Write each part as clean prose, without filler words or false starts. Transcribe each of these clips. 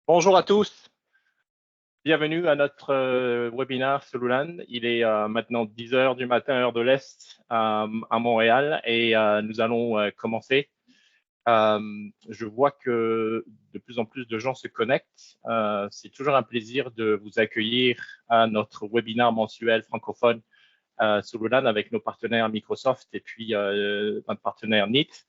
Bonjour à tous, bienvenue à notre webinaire Solulan. Il est maintenant 10 heures du matin, heure de l'Est à Montréal et nous allons commencer. Je vois que de plus en plus de gens se connectent. C'est toujours un plaisir de vous accueillir à notre webinaire mensuel francophone Solulan avec nos partenaires Microsoft et puis notre partenaire Neat.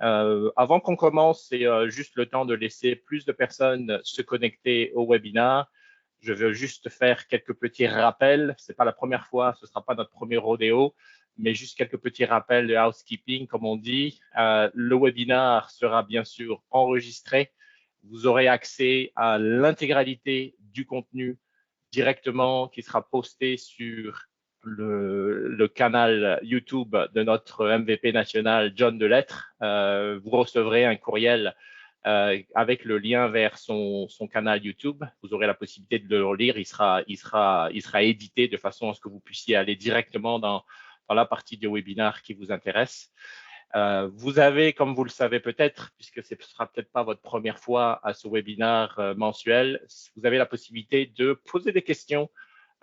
Avant qu'on commence, c'est juste le temps de laisser plus de personnes se connecter au webinaire. Je veux juste faire quelques petits rappels. C'est pas la première fois, ce sera pas notre premier rodéo, mais juste quelques petits rappels de housekeeping, comme on dit. Le webinaire sera bien sûr enregistré. Vous aurez accès à l'intégralité du contenu directement qui sera posté sur le canal YouTube de notre MVP national, John Delettre. Vous recevrez un courriel avec le lien vers son canal YouTube. Vous aurez la possibilité de le lire. Il sera édité de façon à ce que vous puissiez aller directement dans la partie du webinaire qui vous intéresse. Vous avez, comme vous le savez peut-être, puisque ce ne sera peut-être pas votre première fois à ce webinaire mensuel, vous avez la possibilité de poser des questions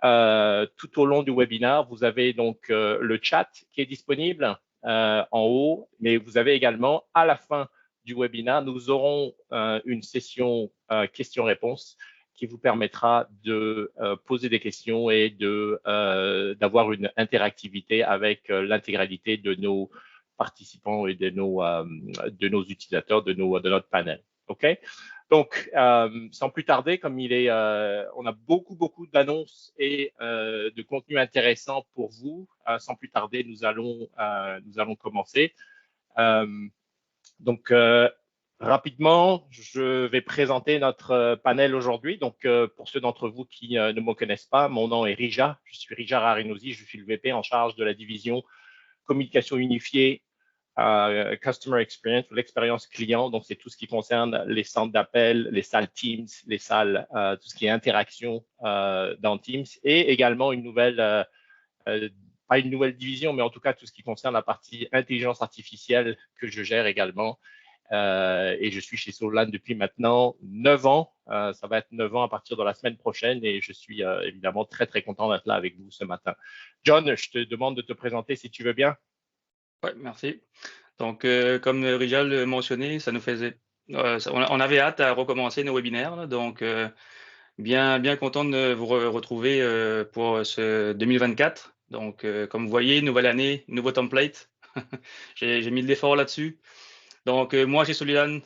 tout au long du webinaire. Vous avez donc le chat qui est disponible en haut, mais vous avez également à la fin du webinaire, nous aurons une session questions-réponses qui vous permettra de poser des questions et d'avoir une interactivité avec l'intégralité de nos participants et de nos utilisateurs, de notre panel. OK? Donc, sans plus tarder, comme on a beaucoup d'annonces et de contenu intéressant pour vous, sans plus tarder, nous allons commencer. Rapidement, je vais présenter notre panel aujourd'hui. Donc, pour ceux d'entre vous qui ne me connaissent pas, mon nom est Rija. Je suis Rija Arinouzi. Je suis le VP en charge de la division communication unifiée, Customer Experience, l'expérience client. Donc, c'est tout ce qui concerne les centres d'appel, les salles Teams, les salles, tout ce qui est interaction dans Teams et également pas une nouvelle division, mais en tout cas, tout ce qui concerne la partie intelligence artificielle que je gère également. Et je suis chez Solulan depuis maintenant 9 ans. Ça va être 9 ans à partir de la semaine prochaine et je suis évidemment très content d'être là avec vous ce matin. John, je te demande de te présenter si tu veux bien. Oui, merci. Donc, comme Rijal l'a mentionné, ça nous faisait, on avait hâte à recommencer nos webinaires, là, donc bien content de vous retrouver pour ce 2024. Donc, comme vous voyez, nouvelle année, nouveau template. J'ai mis de l'effort là-dessus. Donc, moi, chez Solulan,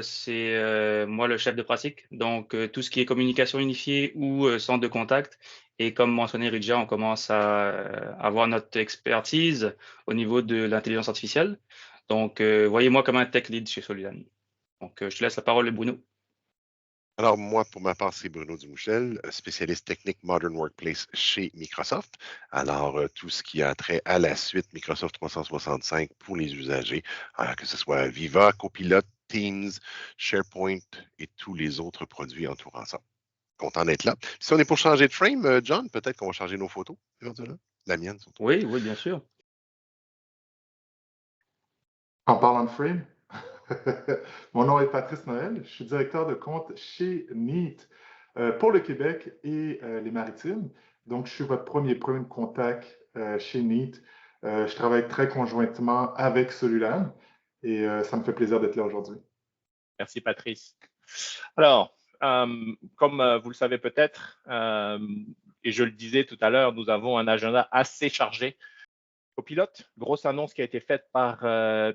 c'est moi le chef de pratique. Donc, tout ce qui est communication unifiée ou centre de contact. Et comme mentionné Ridja, on commence à avoir notre expertise au niveau de l'intelligence artificielle. Donc, voyez-moi comme un tech lead chez Solulan. Donc, je te laisse la parole, Bruno. Alors, moi, pour ma part, c'est Bruno Dumouchel, spécialiste technique Modern Workplace chez Microsoft. Alors, tout ce qui a trait à la suite Microsoft 365 pour les usagers, que ce soit Viva, Copilot, Teams, SharePoint et tous les autres produits entourant ça. Content d'être là. Si on est pour changer de frame, John, peut-être qu'on va changer nos photos, éventuellement. La mienne, surtout. Oui, bien sûr. En parlant de frame, mon nom est Patrice Noël, je suis directeur de compte chez Neat pour le Québec et les Maritimes. Donc, je suis votre premier point de contact chez Neat. Je travaille très conjointement avec Solulan et ça me fait plaisir d'être là aujourd'hui. Merci, Patrice. Alors, comme vous le savez peut-être, et je le disais tout à l'heure, nous avons un agenda assez chargé. Copilot, grosse annonce qui a été faite par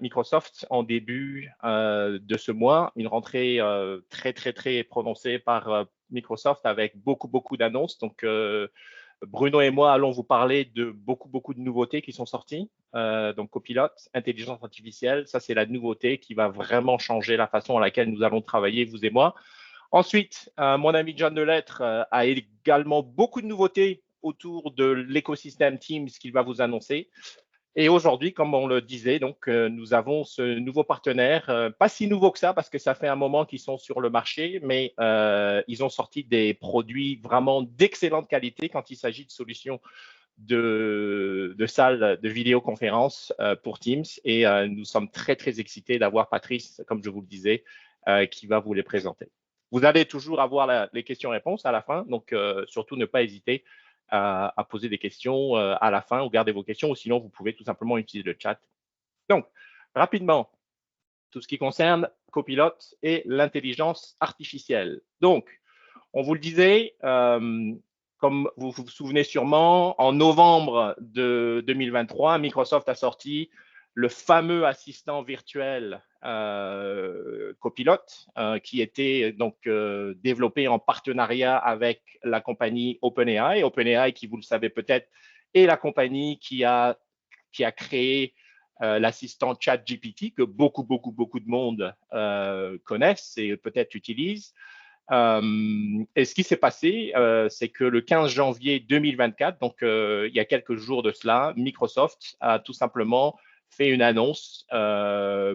Microsoft en début de ce mois, une rentrée très prononcée par Microsoft avec beaucoup d'annonces. Donc, Bruno et moi allons vous parler de beaucoup de nouveautés qui sont sorties. Donc, Copilot, intelligence artificielle, ça c'est la nouveauté qui va vraiment changer la façon à laquelle nous allons travailler, vous et moi. Ensuite, mon ami John Delettre a également beaucoup de nouveautés autour de l'écosystème Teams qu'il va vous annoncer. Et aujourd'hui, comme on le disait, donc nous avons ce nouveau partenaire, pas si nouveau que ça parce que ça fait un moment qu'ils sont sur le marché, mais ils ont sorti des produits vraiment d'excellente qualité quand il s'agit de solutions de salles de vidéoconférence pour Teams. Et nous sommes très, très excités d'avoir Patrice, comme je vous le disais, qui va vous les présenter. Vous allez toujours avoir les questions-réponses à la fin, donc surtout ne pas hésiter à poser des questions à la fin ou garder vos questions, ou sinon vous pouvez tout simplement utiliser le chat. Donc, rapidement, tout ce qui concerne Copilot et l'intelligence artificielle. Donc, on vous le disait, comme vous vous souvenez sûrement, en novembre de 2023, Microsoft a sorti le fameux assistant virtuel Copilot, qui était donc développé en partenariat avec la compagnie OpenAI. OpenAI, qui vous le savez peut-être, est la compagnie qui a créé l'assistant ChatGPT que beaucoup de monde connaissent et peut-être utilise. Et ce qui s'est passé, c'est que le 15 janvier 2024, donc il y a quelques jours de cela, Microsoft a tout simplement fait une annonce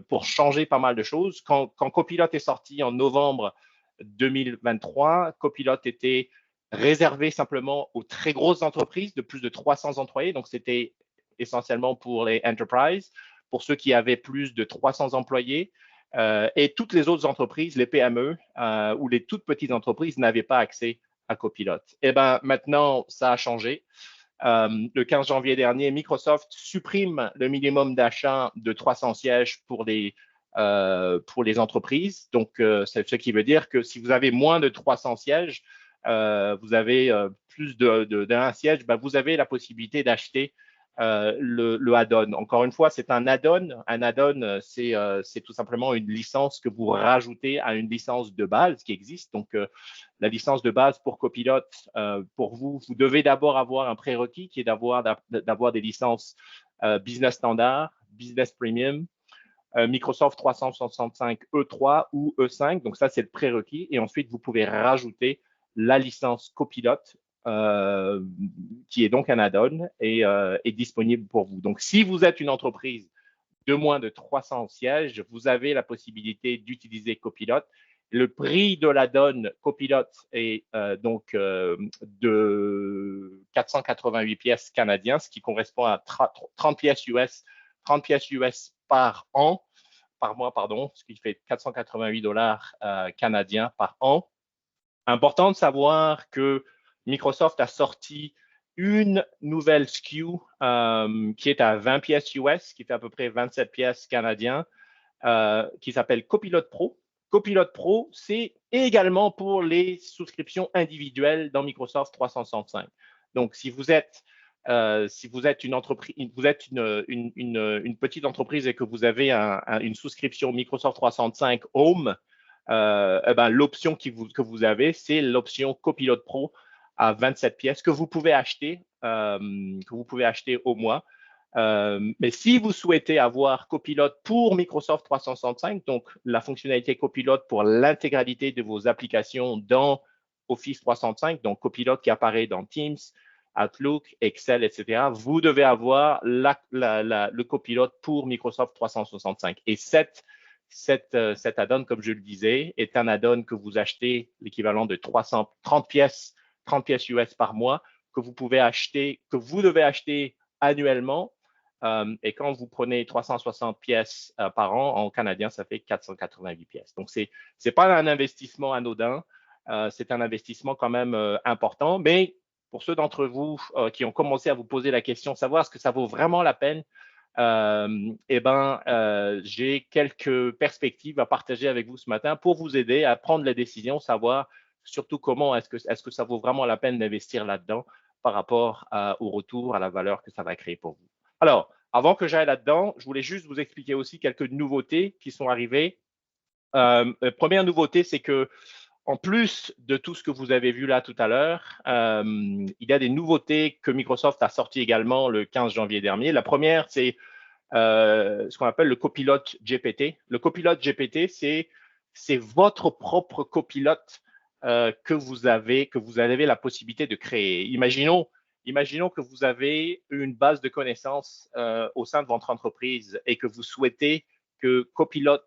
pour changer pas mal de choses. Quand Copilot est sorti en novembre 2023, Copilot était réservé simplement aux très grosses entreprises de plus de 300 employés, donc c'était essentiellement pour les enterprises, pour ceux qui avaient plus de 300 employés. Et toutes les autres entreprises, les PME ou les toutes petites entreprises n'avaient pas accès à Copilot. Et bien maintenant, ça a changé. Le 15 janvier dernier, Microsoft supprime le minimum d'achat de 300 sièges pour les entreprises. Donc, c'est ce qui veut dire que si vous avez moins de 300 sièges, vous avez plus d'un siège, ben vous avez la possibilité d'acheter le add-on. Encore une fois, c'est un add-on. Un add-on, c'est tout simplement une licence que vous rajoutez à une licence de base qui existe. Donc, la licence de base pour Copilot, pour vous devez d'abord avoir un prérequis qui est d'avoir des licences Business Standard, Business Premium, Microsoft 365 E3 ou E5. Donc, ça, c'est le prérequis. Et ensuite, vous pouvez rajouter la licence Copilot qui est donc un add-on et est disponible pour vous. Donc, si vous êtes une entreprise de moins de 300 sièges, vous avez la possibilité d'utiliser Copilot. Le prix de l'add-on Copilot est donc de 488 pièces canadiens, ce qui correspond à 30 pièces US par mois, ce qui fait 488 $ canadiens par an. Important de savoir que Microsoft a sorti une nouvelle SKU qui est à 20 pièces US, qui fait à peu près 27 pièces canadiens, qui s'appelle Copilot Pro. Copilot Pro, c'est également pour les souscriptions individuelles dans Microsoft 365. Donc, si vous êtes une entreprise, vous êtes une petite entreprise et que vous avez une souscription Microsoft 365 Home, l'option que vous avez, c'est l'option Copilot Pro à 27 pièces que vous pouvez acheter au mois. Mais si vous souhaitez avoir Copilot pour Microsoft 365, donc la fonctionnalité Copilot pour l'intégralité de vos applications dans Office 365, donc Copilot qui apparaît dans Teams, Outlook, Excel, etc., vous devez avoir le Copilot pour Microsoft 365. Et cet add-on, comme je le disais, est un add-on que vous achetez l'équivalent de 30 pièces US par mois, que vous devez acheter annuellement. Et quand vous prenez 360 pièces par an, en canadien, ça fait 488 pièces. Donc, c'est pas un investissement anodin, c'est un investissement quand même important. Mais pour ceux d'entre vous qui ont commencé à vous poser la question, savoir est-ce que ça vaut vraiment la peine, j'ai quelques perspectives à partager avec vous ce matin pour vous aider à prendre la décision, savoir surtout comment est-ce que ça vaut vraiment la peine d'investir là-dedans par rapport au retour, à la valeur que ça va créer pour vous. Alors, avant que j'aille là-dedans, je voulais juste vous expliquer aussi quelques nouveautés qui sont arrivées. Première nouveauté, c'est que en plus de tout ce que vous avez vu là tout à l'heure, il y a des nouveautés que Microsoft a sorties également le 15 janvier dernier. La première, c'est ce qu'on appelle le Copilot GPT. Le Copilot GPT, c'est votre propre copilote que vous avez la possibilité de créer. Imaginons que vous avez une base de connaissances au sein de votre entreprise et que vous souhaitez que Copilot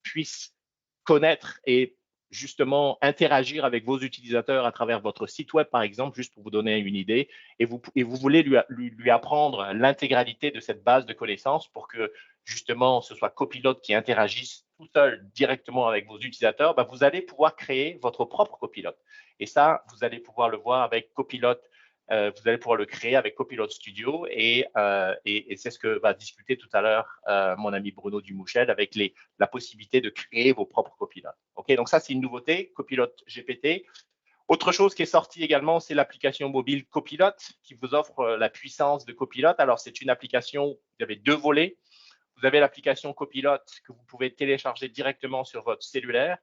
puisse connaître et justement interagir avec vos utilisateurs à travers votre site web, par exemple, juste pour vous donner une idée, et vous voulez lui apprendre l'intégralité de cette base de connaissances pour que justement ce soit Copilot qui interagisse tout seul directement avec vos utilisateurs, ben, vous allez pouvoir créer votre propre Copilot. Et ça, vous allez pouvoir le voir avec Copilot. Vous allez pouvoir le créer avec Copilot Studio et c'est ce que va discuter tout à l'heure mon ami Bruno Dumouchel avec la possibilité de créer vos propres copilotes. Okay, donc ça, c'est une nouveauté, Copilot GPT. Autre chose qui est sortie également, c'est l'application mobile Copilot qui vous offre la puissance de Copilot. Alors, c'est une application, vous avez deux volets. Vous avez l'application Copilot que vous pouvez télécharger directement sur votre cellulaire,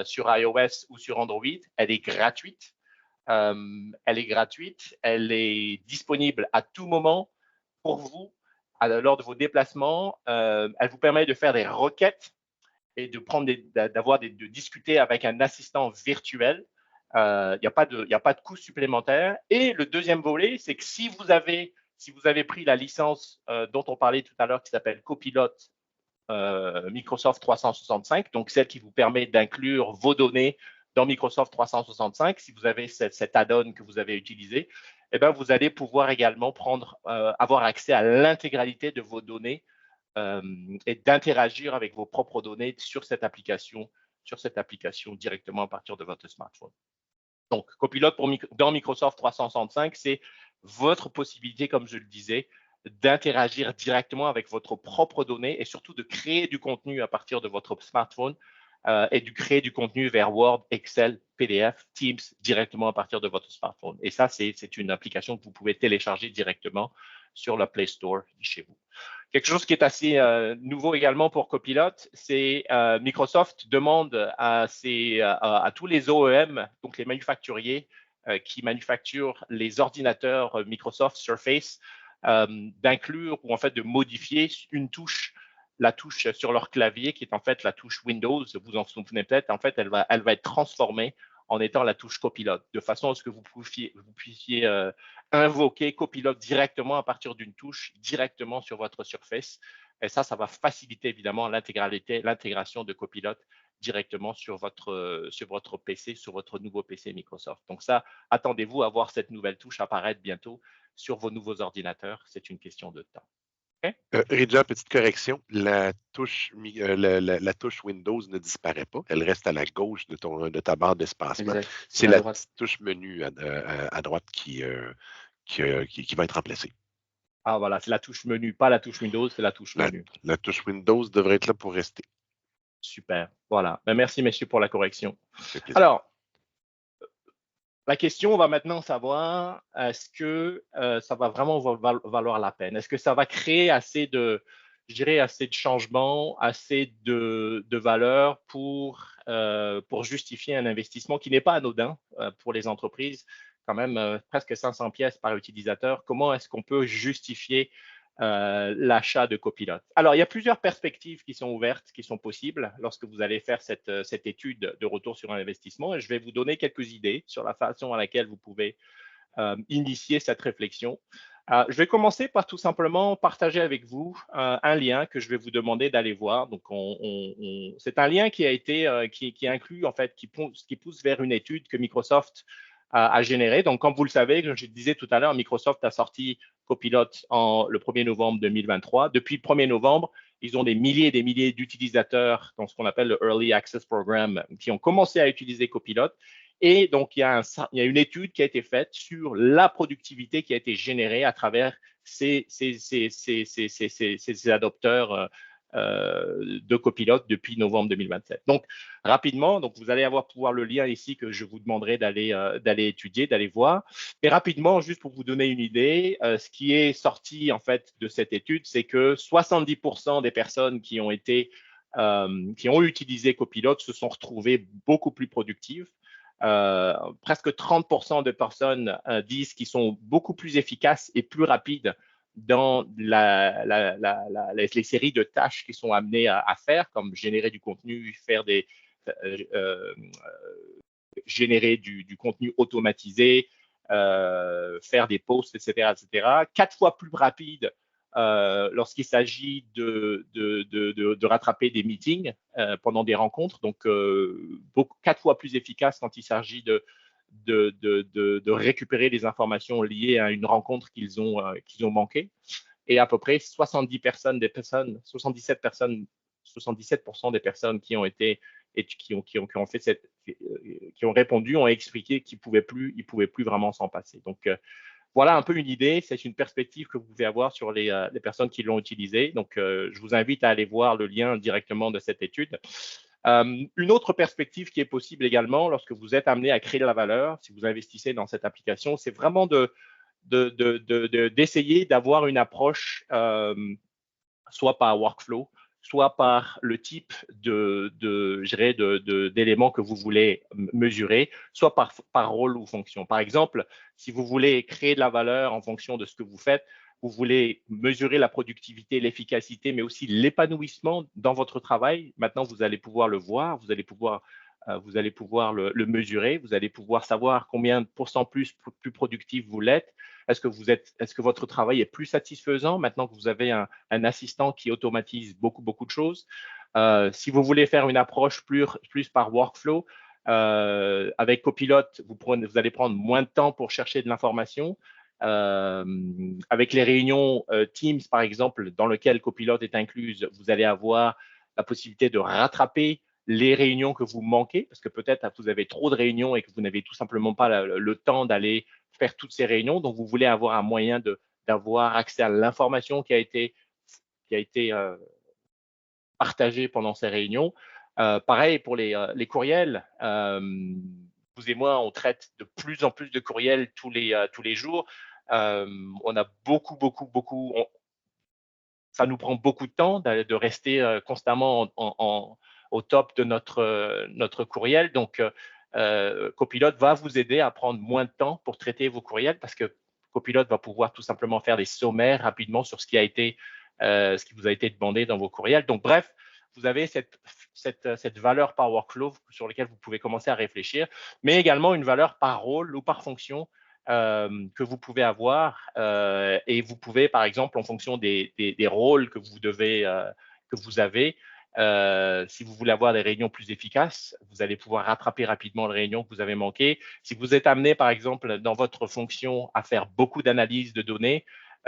sur iOS ou sur Android. Elle est gratuite. Elle est gratuite, elle est disponible à tout moment pour vous lors de vos déplacements. Elle vous permet de faire des requêtes et de discuter avec un assistant virtuel. Il n'y a pas de coût supplémentaire. Et le deuxième volet, c'est que si vous avez pris la licence dont on parlait tout à l'heure qui s'appelle Copilot Microsoft 365, donc celle qui vous permet d'inclure vos données dans Microsoft 365, si vous avez cet add-on que vous avez utilisé, eh bien, vous allez pouvoir également avoir accès à l'intégralité de vos données et d'interagir avec vos propres données sur cette application directement à partir de votre smartphone. Donc, Copilot dans Microsoft 365, c'est votre possibilité, comme je le disais, d'interagir directement avec votre propre donnée et surtout de créer du contenu à partir de votre smartphone et de créer du contenu vers Word, Excel, PDF, Teams directement à partir de votre smartphone. Et ça, c'est une application que vous pouvez télécharger directement sur le Play Store chez vous. Quelque chose qui est assez nouveau également pour Copilot, c'est Microsoft demande à tous les OEM, donc les manufacturiers qui manufacturent les ordinateurs Microsoft Surface, d'inclure ou en fait de modifier une touche, la touche sur leur clavier qui est en fait la touche Windows. Vous en souvenez peut-être, en fait, elle va être transformée en étant la touche Copilot, de façon à ce que vous puissiez invoquer Copilot directement à partir d'une touche, directement sur votre Surface. Et ça va faciliter évidemment l'intégration de Copilot directement sur votre PC, sur votre nouveau PC Microsoft. Donc ça, attendez-vous à voir cette nouvelle touche apparaître bientôt sur vos nouveaux ordinateurs. C'est une question de temps. Okay? Rija, petite correction, la touche Windows ne disparaît pas. Elle reste à la gauche de ta barre d'espacement. C'est la touche menu à droite qui va être remplacée. Ah voilà, c'est la touche menu, pas la touche Windows, c'est la touche menu. La touche Windows devrait être là pour rester. Super, voilà. Ben, merci messieurs pour la correction. Alors, la question va maintenant savoir, est-ce que ça va vraiment valoir la peine? Est-ce que ça va créer assez de changements, assez de valeur pour justifier un investissement qui n'est pas anodin pour les entreprises, quand même presque 500 pièces par utilisateur. Comment est-ce qu'on peut justifier l'achat de Copilot? Alors, il y a plusieurs perspectives qui sont ouvertes, qui sont possibles lorsque vous allez faire cette étude de retour sur un investissement. Et je vais vous donner quelques idées sur la façon à laquelle vous pouvez initier cette réflexion. Je vais commencer par tout simplement partager avec vous un lien que je vais vous demander d'aller voir. Donc, c'est un lien qui a été qui inclut en fait, qui pousse vers une étude que Microsoft a générée. Donc, comme vous le savez, comme je disais tout à l'heure, Microsoft a sorti Copilot le 1er novembre 2023. Depuis le 1er novembre, ils ont des milliers et des milliers d'utilisateurs dans ce qu'on appelle le Early Access Program qui ont commencé à utiliser Copilot. Et donc, il y a une étude qui a été faite sur la productivité qui a été générée à travers ces adopteurs de Copilot depuis novembre 2027. Donc, rapidement, vous allez pouvoir le lien ici que je vous demanderai d'aller étudier, d'aller voir. Et rapidement, juste pour vous donner une idée, ce qui est sorti en fait de cette étude, c'est que 70% des personnes qui ont utilisé Copilot se sont retrouvées beaucoup plus productives. Presque 30% de personnes disent qu'ils sont beaucoup plus efficaces et plus rapides dans les séries de tâches qui sont amenées à faire, comme générer du contenu, générer du contenu automatisé, faire des posts, etc., etc. 4 fois plus rapide lorsqu'il s'agit de rattraper des meetings pendant des rencontres, donc 4 fois plus efficace quand il s'agit de récupérer les informations liées à une rencontre qu'ils ont manquée. Et à peu près 77% des personnes qui ont été et qui ont répondu ont expliqué qu'ils pouvaient plus vraiment s'en passer. Donc voilà un peu une idée, c'est une perspective que vous pouvez avoir sur les personnes qui l'ont utilisé. Donc je vous invite à aller voir le lien directement de cette étude. Une autre perspective qui est possible également lorsque vous êtes amené à créer de la valeur, si vous investissez dans cette application, c'est vraiment d'essayer d'avoir une approche soit par workflow, soit par le type d'éléments que vous voulez mesurer, soit par rôle ou fonction. Par exemple, si vous voulez créer de la valeur en fonction de ce que vous faites, vous voulez mesurer la productivité, l'efficacité, mais aussi l'épanouissement dans votre travail. Maintenant, vous allez pouvoir le voir, vous allez pouvoir le mesurer, vous allez pouvoir savoir combien de pourcents plus productif vous l'êtes. Est-ce que votre travail est plus satisfaisant maintenant que vous avez un assistant qui automatise beaucoup de choses? Si vous voulez faire une approche plus par workflow, avec Copilot, vous allez prendre moins de temps pour chercher de l'information. Avec les réunions Teams, par exemple, dans lesquelles Copilot est incluse, vous allez avoir la possibilité de rattraper les réunions que vous manquez, parce que peut-être vous avez trop de réunions et que vous n'avez tout simplement pas le temps d'aller faire toutes ces réunions. Donc, vous voulez avoir un moyen d'avoir accès à l'information qui a été partagée pendant ces réunions. Pareil pour les courriels. Vous et moi, on traite de plus en plus de courriels tous les jours. On a beaucoup. Ça nous prend beaucoup de temps de rester constamment au top de notre courriel. Donc, Copilot va vous aider à prendre moins de temps pour traiter vos courriels parce que Copilot va pouvoir tout simplement faire des sommaires rapidement sur ce qui vous a été demandé dans vos courriels. Donc, bref, vous avez cette valeur par workflow sur laquelle vous pouvez commencer à réfléchir, mais également une valeur par rôle ou par fonction que vous pouvez avoir et vous pouvez, par exemple, en fonction des rôles que vous avez, si vous voulez avoir des réunions plus efficaces, vous allez pouvoir rattraper rapidement les réunions que vous avez manquées. Si vous êtes amené, par exemple, dans votre fonction à faire beaucoup d'analyses de données,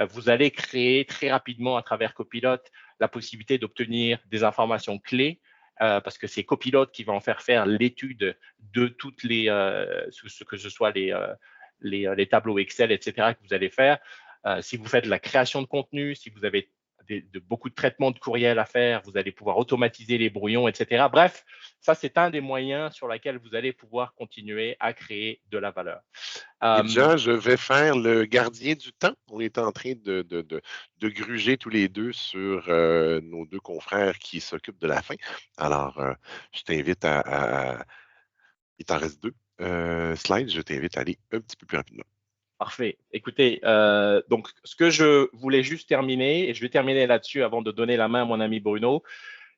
vous allez créer très rapidement à travers Copilot la possibilité d'obtenir des informations clés parce que c'est Copilot qui va en faire l'étude de toutes que ce soit les tableaux Excel, etc. que vous allez faire. Si vous faites de la création de contenu, si vous avez beaucoup de traitements de courriel à faire, vous allez pouvoir automatiser les brouillons, etc. Bref, ça, c'est un des moyens sur lesquels vous allez pouvoir continuer à créer de la valeur. Jean, je vais faire le gardien du temps. On est en train de gruger tous les deux sur nos deux confrères qui s'occupent de la fin. Alors, je t'invite il t'en reste 2 slides. Je t'invite à aller un petit peu plus rapidement. Parfait. Écoutez, donc ce que je voulais juste terminer, et je vais terminer là-dessus avant de donner la main à mon ami Bruno,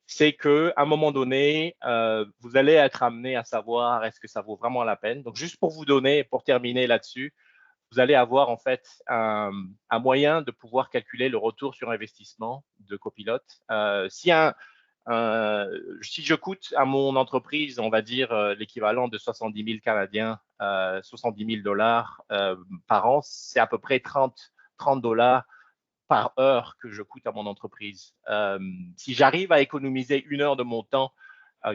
c'est qu'à un moment donné, vous allez être amené à savoir est-ce que ça vaut vraiment la peine. Donc, juste pour terminer là-dessus, vous allez avoir en fait un moyen de pouvoir calculer le retour sur investissement de Copilot. Si je coûte à mon entreprise, on va dire l'équivalent de 70 000 Canadiens, 70 000 dollars par an, c'est à peu près 30 dollars par heure que je coûte à mon entreprise. Si j'arrive à économiser 1 heure de mon temps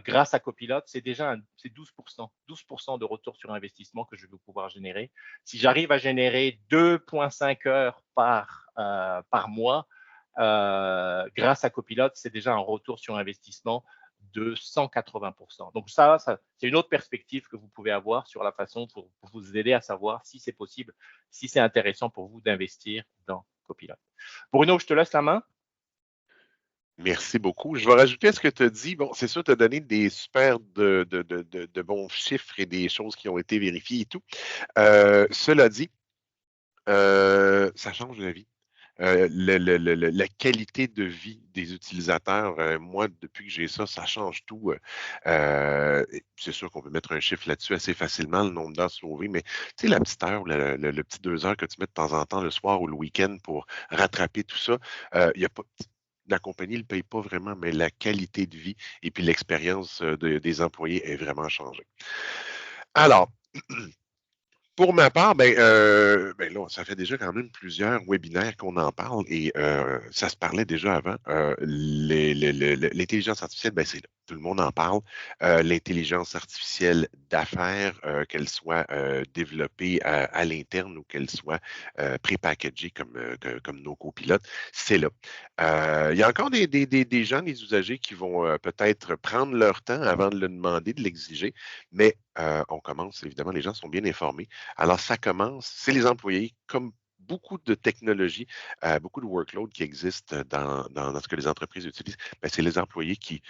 grâce à Copilot, c'est 12% de retour sur investissement que je vais pouvoir générer. Si j'arrive à générer 2,5 heures par mois, grâce à Copilot, c'est déjà un retour sur investissement de 180%. Donc ça c'est une autre perspective que vous pouvez avoir sur la façon pour vous aider à savoir si c'est possible, si c'est intéressant pour vous d'investir dans Copilot. Bruno, je te laisse la main. Merci beaucoup. Je vais rajouter à ce que tu as dit. Bon, c'est sûr, tu as donné des super de bons chiffres et des choses qui ont été vérifiées et tout. Cela dit, ça change la vie. la qualité de vie des utilisateurs. Moi, depuis que j'ai ça, ça change tout. C'est sûr qu'on peut mettre un chiffre là-dessus assez facilement, le nombre d'heures sauvées, mais tu sais, la petite heure, le petit 2 heures que tu mets de temps en temps le soir ou le week-end pour rattraper tout ça, il y a pas. La compagnie ne le paye pas vraiment, mais la qualité de vie et puis l'expérience des employés est vraiment changée. Alors, pour ma part, là, ça fait déjà quand même plusieurs webinaires qu'on en parle et ça se parlait déjà avant. L'intelligence artificielle, c'est là. Tout le monde en parle. L'intelligence artificielle d'affaires, qu'elle soit développée à l'interne ou qu'elle soit prépackagée comme nos copilotes, c'est là. Il y a encore des gens, des usagers qui vont peut-être prendre leur temps avant de le demander, de l'exiger, mais on commence, évidemment, les gens sont bien informés. Alors, ça commence, c'est les employés, comme beaucoup de technologies, beaucoup de workload qui existent dans ce que les entreprises utilisent, c'est les employés qui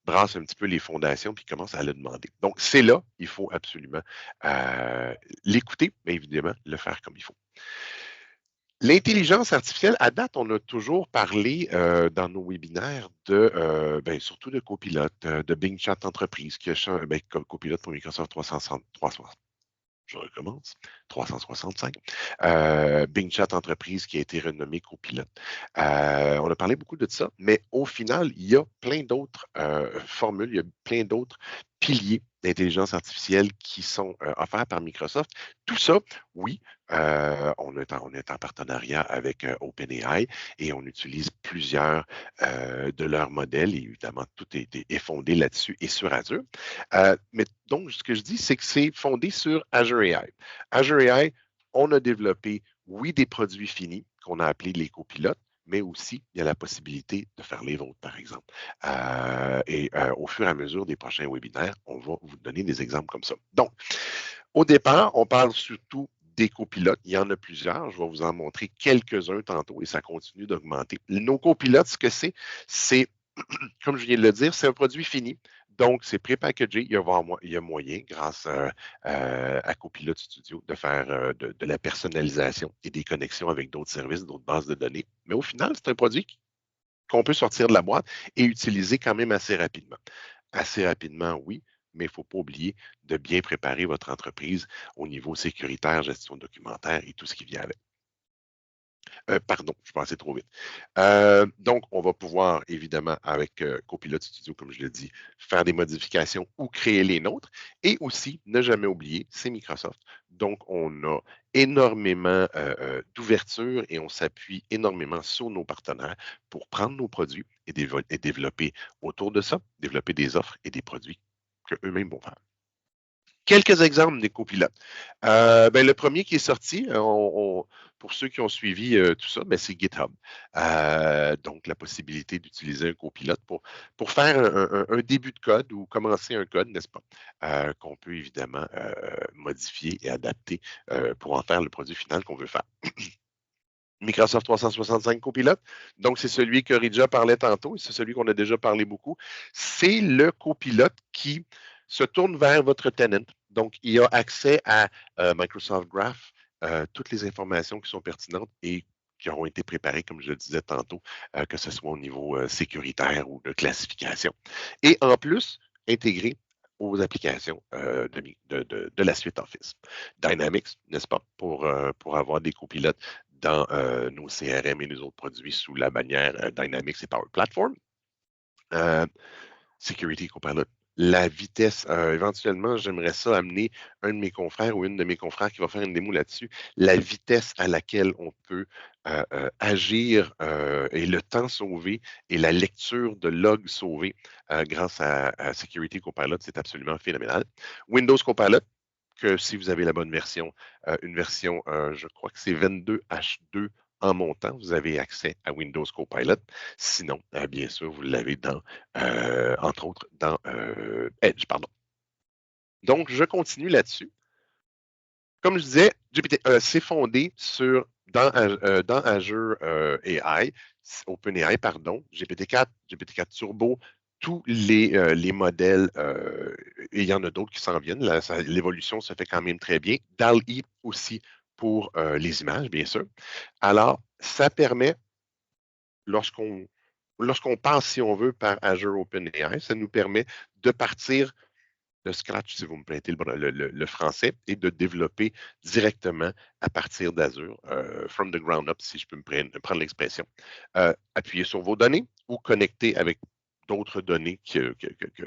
brassent un petit peu les fondations puis commencent à le demander. Donc, c'est là, il faut absolument l'écouter, mais évidemment, le faire comme il faut. L'intelligence artificielle, à date, on a toujours parlé dans nos webinaires surtout de Copilot, de Bing Chat Entreprise, qui a Copilot pour Microsoft 365. Je recommence, 365. Bing Chat Entreprise qui a été renommé Copilot. On a parlé beaucoup de ça, mais au final, il y a plein d'autres formules, il y a plein d'autres piliers d'intelligence artificielle qui sont offerts par Microsoft. Tout ça, oui, on est en partenariat avec OpenAI et on utilise plusieurs de leurs modèles. Et évidemment, tout est fondé là-dessus et sur Azure. Mais donc, ce que je dis, c'est que c'est fondé sur Azure AI. Azure AI, on a développé, oui, des produits finis qu'on a appelés les copilotes, mais aussi, il y a la possibilité de faire les vôtres, par exemple. Au fur et à mesure des prochains webinaires, on va vous donner des exemples comme ça. Donc, au départ, on parle surtout des copilotes. Il y en a plusieurs. Je vais vous en montrer quelques-uns tantôt et ça continue d'augmenter. Nos copilotes, ce que c'est, comme je viens de le dire, c'est un produit fini. Donc, c'est prépackagé. Il y a moyen, grâce à Copilot Studio, de faire de la personnalisation et des connexions avec d'autres services, d'autres bases de données. Mais au final, c'est un produit qu'on peut sortir de la boîte et utiliser quand même assez rapidement. Assez rapidement, oui, mais il ne faut pas oublier de bien préparer votre entreprise au niveau sécuritaire, gestion documentaire et tout ce qui vient avec. Pardon, je passais trop vite. Donc, on va pouvoir, évidemment, avec Copilot Studio, comme je l'ai dit, faire des modifications ou créer les nôtres. Et aussi, ne jamais oublier, c'est Microsoft. Donc, on a énormément d'ouverture et on s'appuie énormément sur nos partenaires pour prendre nos produits et développer autour de ça, développer des offres et des produits qu'eux-mêmes vont faire. Quelques exemples des copilotes. Le premier qui est sorti, pour ceux qui ont suivi tout ça, c'est GitHub. Donc, la possibilité d'utiliser un copilote pour faire un début de code ou commencer un code, n'est-ce pas, qu'on peut évidemment modifier et adapter pour en faire le produit final qu'on veut faire. Microsoft 365 Copilot. Donc, c'est celui que Rija parlait tantôt et c'est celui qu'on a déjà parlé beaucoup. C'est le copilote qui se tourne vers votre tenant. Donc, il a accès à Microsoft Graph, toutes les informations qui sont pertinentes et qui auront été préparées, comme je le disais tantôt, que ce soit au niveau sécuritaire ou de classification. Et en plus, intégré aux applications de la suite Office. Dynamics, n'est-ce pas, pour avoir des copilotes dans nos CRM et les autres produits sous la bannière Dynamics et Power Platform. Security Copilot. La vitesse, éventuellement, j'aimerais ça amener un de mes confrères ou une de mes confrères qui va faire une démo là-dessus. La vitesse à laquelle on peut agir et le temps sauvé et la lecture de logs sauvés grâce à Security Copilot, c'est absolument phénoménal. Windows Copilot, que si vous avez la bonne version, une version, je crois que c'est 22H2 en montant, vous avez accès à Windows Copilot. Sinon, bien sûr, vous l'avez entre autres, dans Edge, pardon. Donc, je continue là-dessus. Comme je disais, c'est fondé dans Azure AI, OpenAI, pardon, GPT-4, GPT-4 Turbo, tous les modèles, et il y en a d'autres qui s'en viennent. L'évolution se fait quand même très bien. DALL-E aussi pour les images, bien sûr. Alors, ça permet, lorsqu'on passe, si on veut, par Azure OpenAI, ça nous permet de partir de scratch, si vous me prêtez le français, et de développer directement à partir d'Azure, from the ground up, si je peux prendre l'expression. Appuyer sur vos données ou connecter avec d'autres données que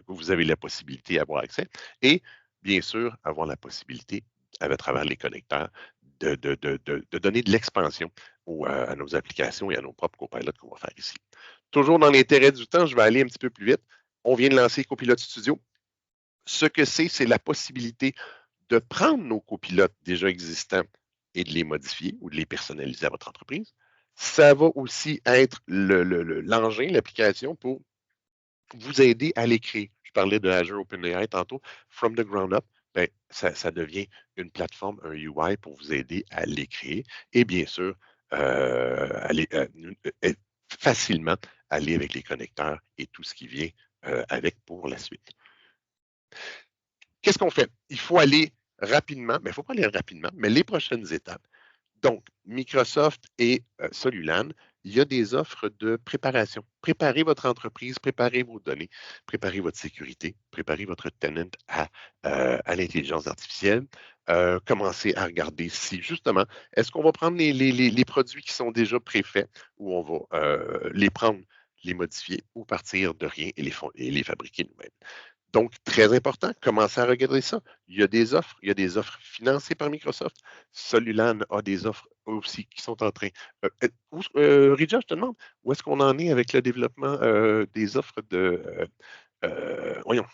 vous avez la possibilité d'avoir accès. Et bien sûr, avoir la possibilité, à travers les connecteurs, de donner de l'expansion à nos applications et à nos propres copilotes qu'on va faire ici. Toujours dans l'intérêt du temps, je vais aller un petit peu plus vite. On vient de lancer Copilot Studio. Ce que c'est la possibilité de prendre nos copilotes déjà existants et de les modifier ou de les personnaliser à votre entreprise. Ça va aussi être l'engin, l'application pour vous aider à les créer. Je parlais de Azure OpenAI tantôt. From the ground up, ben, ça devient une plateforme, un UI pour vous aider à les créer et bien sûr, facilement aller avec les connecteurs et tout ce qui vient avec pour la suite. Qu'est-ce qu'on fait? Il faut aller rapidement, mais il ne faut pas aller rapidement, mais les prochaines étapes. Donc, Microsoft et Solulan, il y a des offres de préparation. Préparez votre entreprise, préparez vos données, préparez votre sécurité, préparez votre tenant à l'intelligence artificielle. Commencez à regarder si, justement, est-ce qu'on va prendre les produits qui sont déjà préfaits ou on va les prendre, les modifier ou partir de rien et les fabriquer nous-mêmes. Donc, très important, commencez à regarder ça. Il y a des offres financées par Microsoft. Solulan a des offres aussi qui sont en train. Ridja, je te demande, où est-ce qu'on en est avec le développement des offres de. Voyons,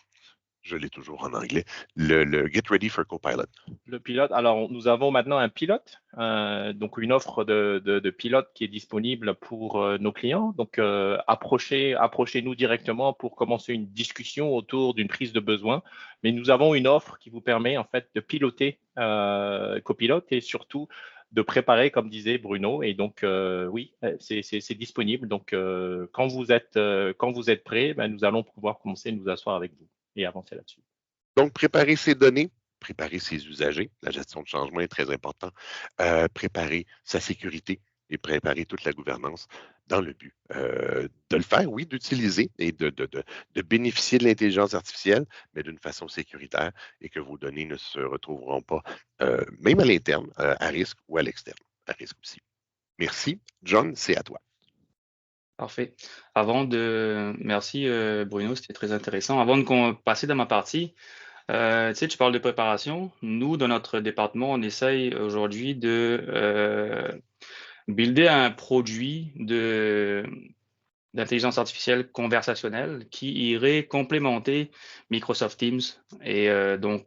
je l'ai toujours en anglais, le Get Ready for Copilot. Le pilote, alors nous avons maintenant un pilote, donc une offre de pilote qui est disponible pour nos clients. Donc approchez-nous directement pour commencer une discussion autour d'une prise de besoin. Mais nous avons une offre qui vous permet en fait de piloter Copilot et surtout de préparer, comme disait Bruno. Et donc oui, c'est disponible. Donc quand vous êtes prêts, ben, nous allons pouvoir commencer à nous asseoir avec vous et avancer là-dessus. Donc, préparer ces données, préparer ses usagers, la gestion de changement est très important, préparer sa sécurité et préparer toute la gouvernance dans le but de le faire, oui, d'utiliser et de bénéficier de l'intelligence artificielle, mais d'une façon sécuritaire et que vos données ne se retrouveront pas, même à l'interne, à risque ou à l'externe, à risque aussi. Merci. John, c'est à toi. Parfait. Merci Bruno, c'était très intéressant. Avant de passer dans ma partie, tu sais, tu parles de préparation. Nous, dans notre département, on essaye aujourd'hui de builder un produit d'intelligence artificielle conversationnelle qui irait complémenter Microsoft Teams et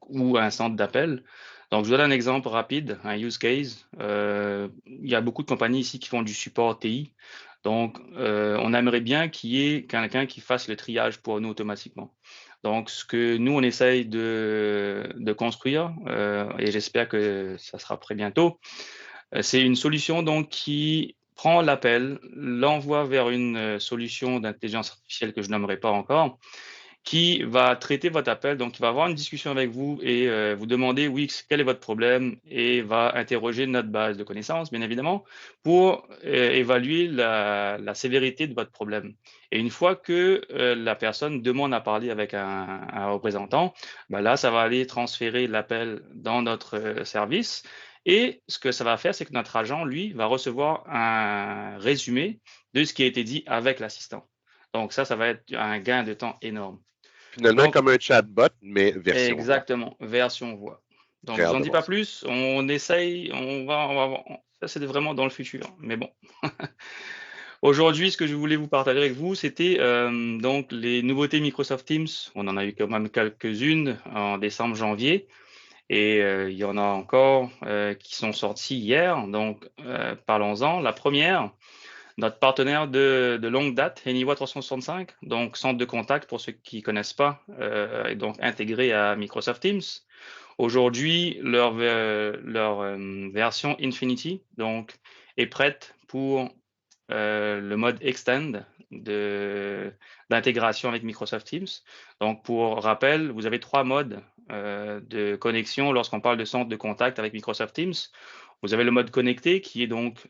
ou un centre d'appel. Donc, je vous donne un exemple rapide, un use case. Il y a beaucoup de compagnies ici qui font du support TI. Donc, on aimerait bien qu'il y ait quelqu'un qui fasse le triage pour nous automatiquement. Donc, ce que nous, on essaye de construire, et j'espère que ça sera prêt bientôt, c'est une solution donc qui prend l'appel, l'envoie vers une solution d'intelligence artificielle que je nommerai pas encore, qui va traiter votre appel, donc il va avoir une discussion avec vous et vous demander, oui, quel est votre problème, et va interroger notre base de connaissances, bien évidemment, pour évaluer la sévérité de votre problème. Et une fois que la personne demande à parler avec un représentant, ben là, ça va aller transférer l'appel dans notre service. Et ce que ça va faire, c'est que notre agent, lui, va recevoir un résumé de ce qui a été dit avec l'assistant. Donc ça va être un gain de temps énorme. Finalement, comme un chatbot, mais version exactement, voix. Version voix. Donc, je n'en dis pas plus. On essaye, ça, c'est vraiment dans le futur. Mais bon. Aujourd'hui, ce que je voulais vous partager avec vous, c'était donc les nouveautés Microsoft Teams. On en a eu quand même quelques-unes en décembre, janvier. Et il y en a encore qui sont sorties hier. Donc, parlons-en. La première, notre partenaire de longue date, Anywa 365, donc centre de contact pour ceux qui ne connaissent pas, est donc intégré à Microsoft Teams. Aujourd'hui, leur version Infinity donc, est prête pour le mode Extend d'intégration avec Microsoft Teams. Donc, pour rappel, vous avez 3 modes de connexion lorsqu'on parle de centre de contact avec Microsoft Teams. Vous avez le mode connecté qui est donc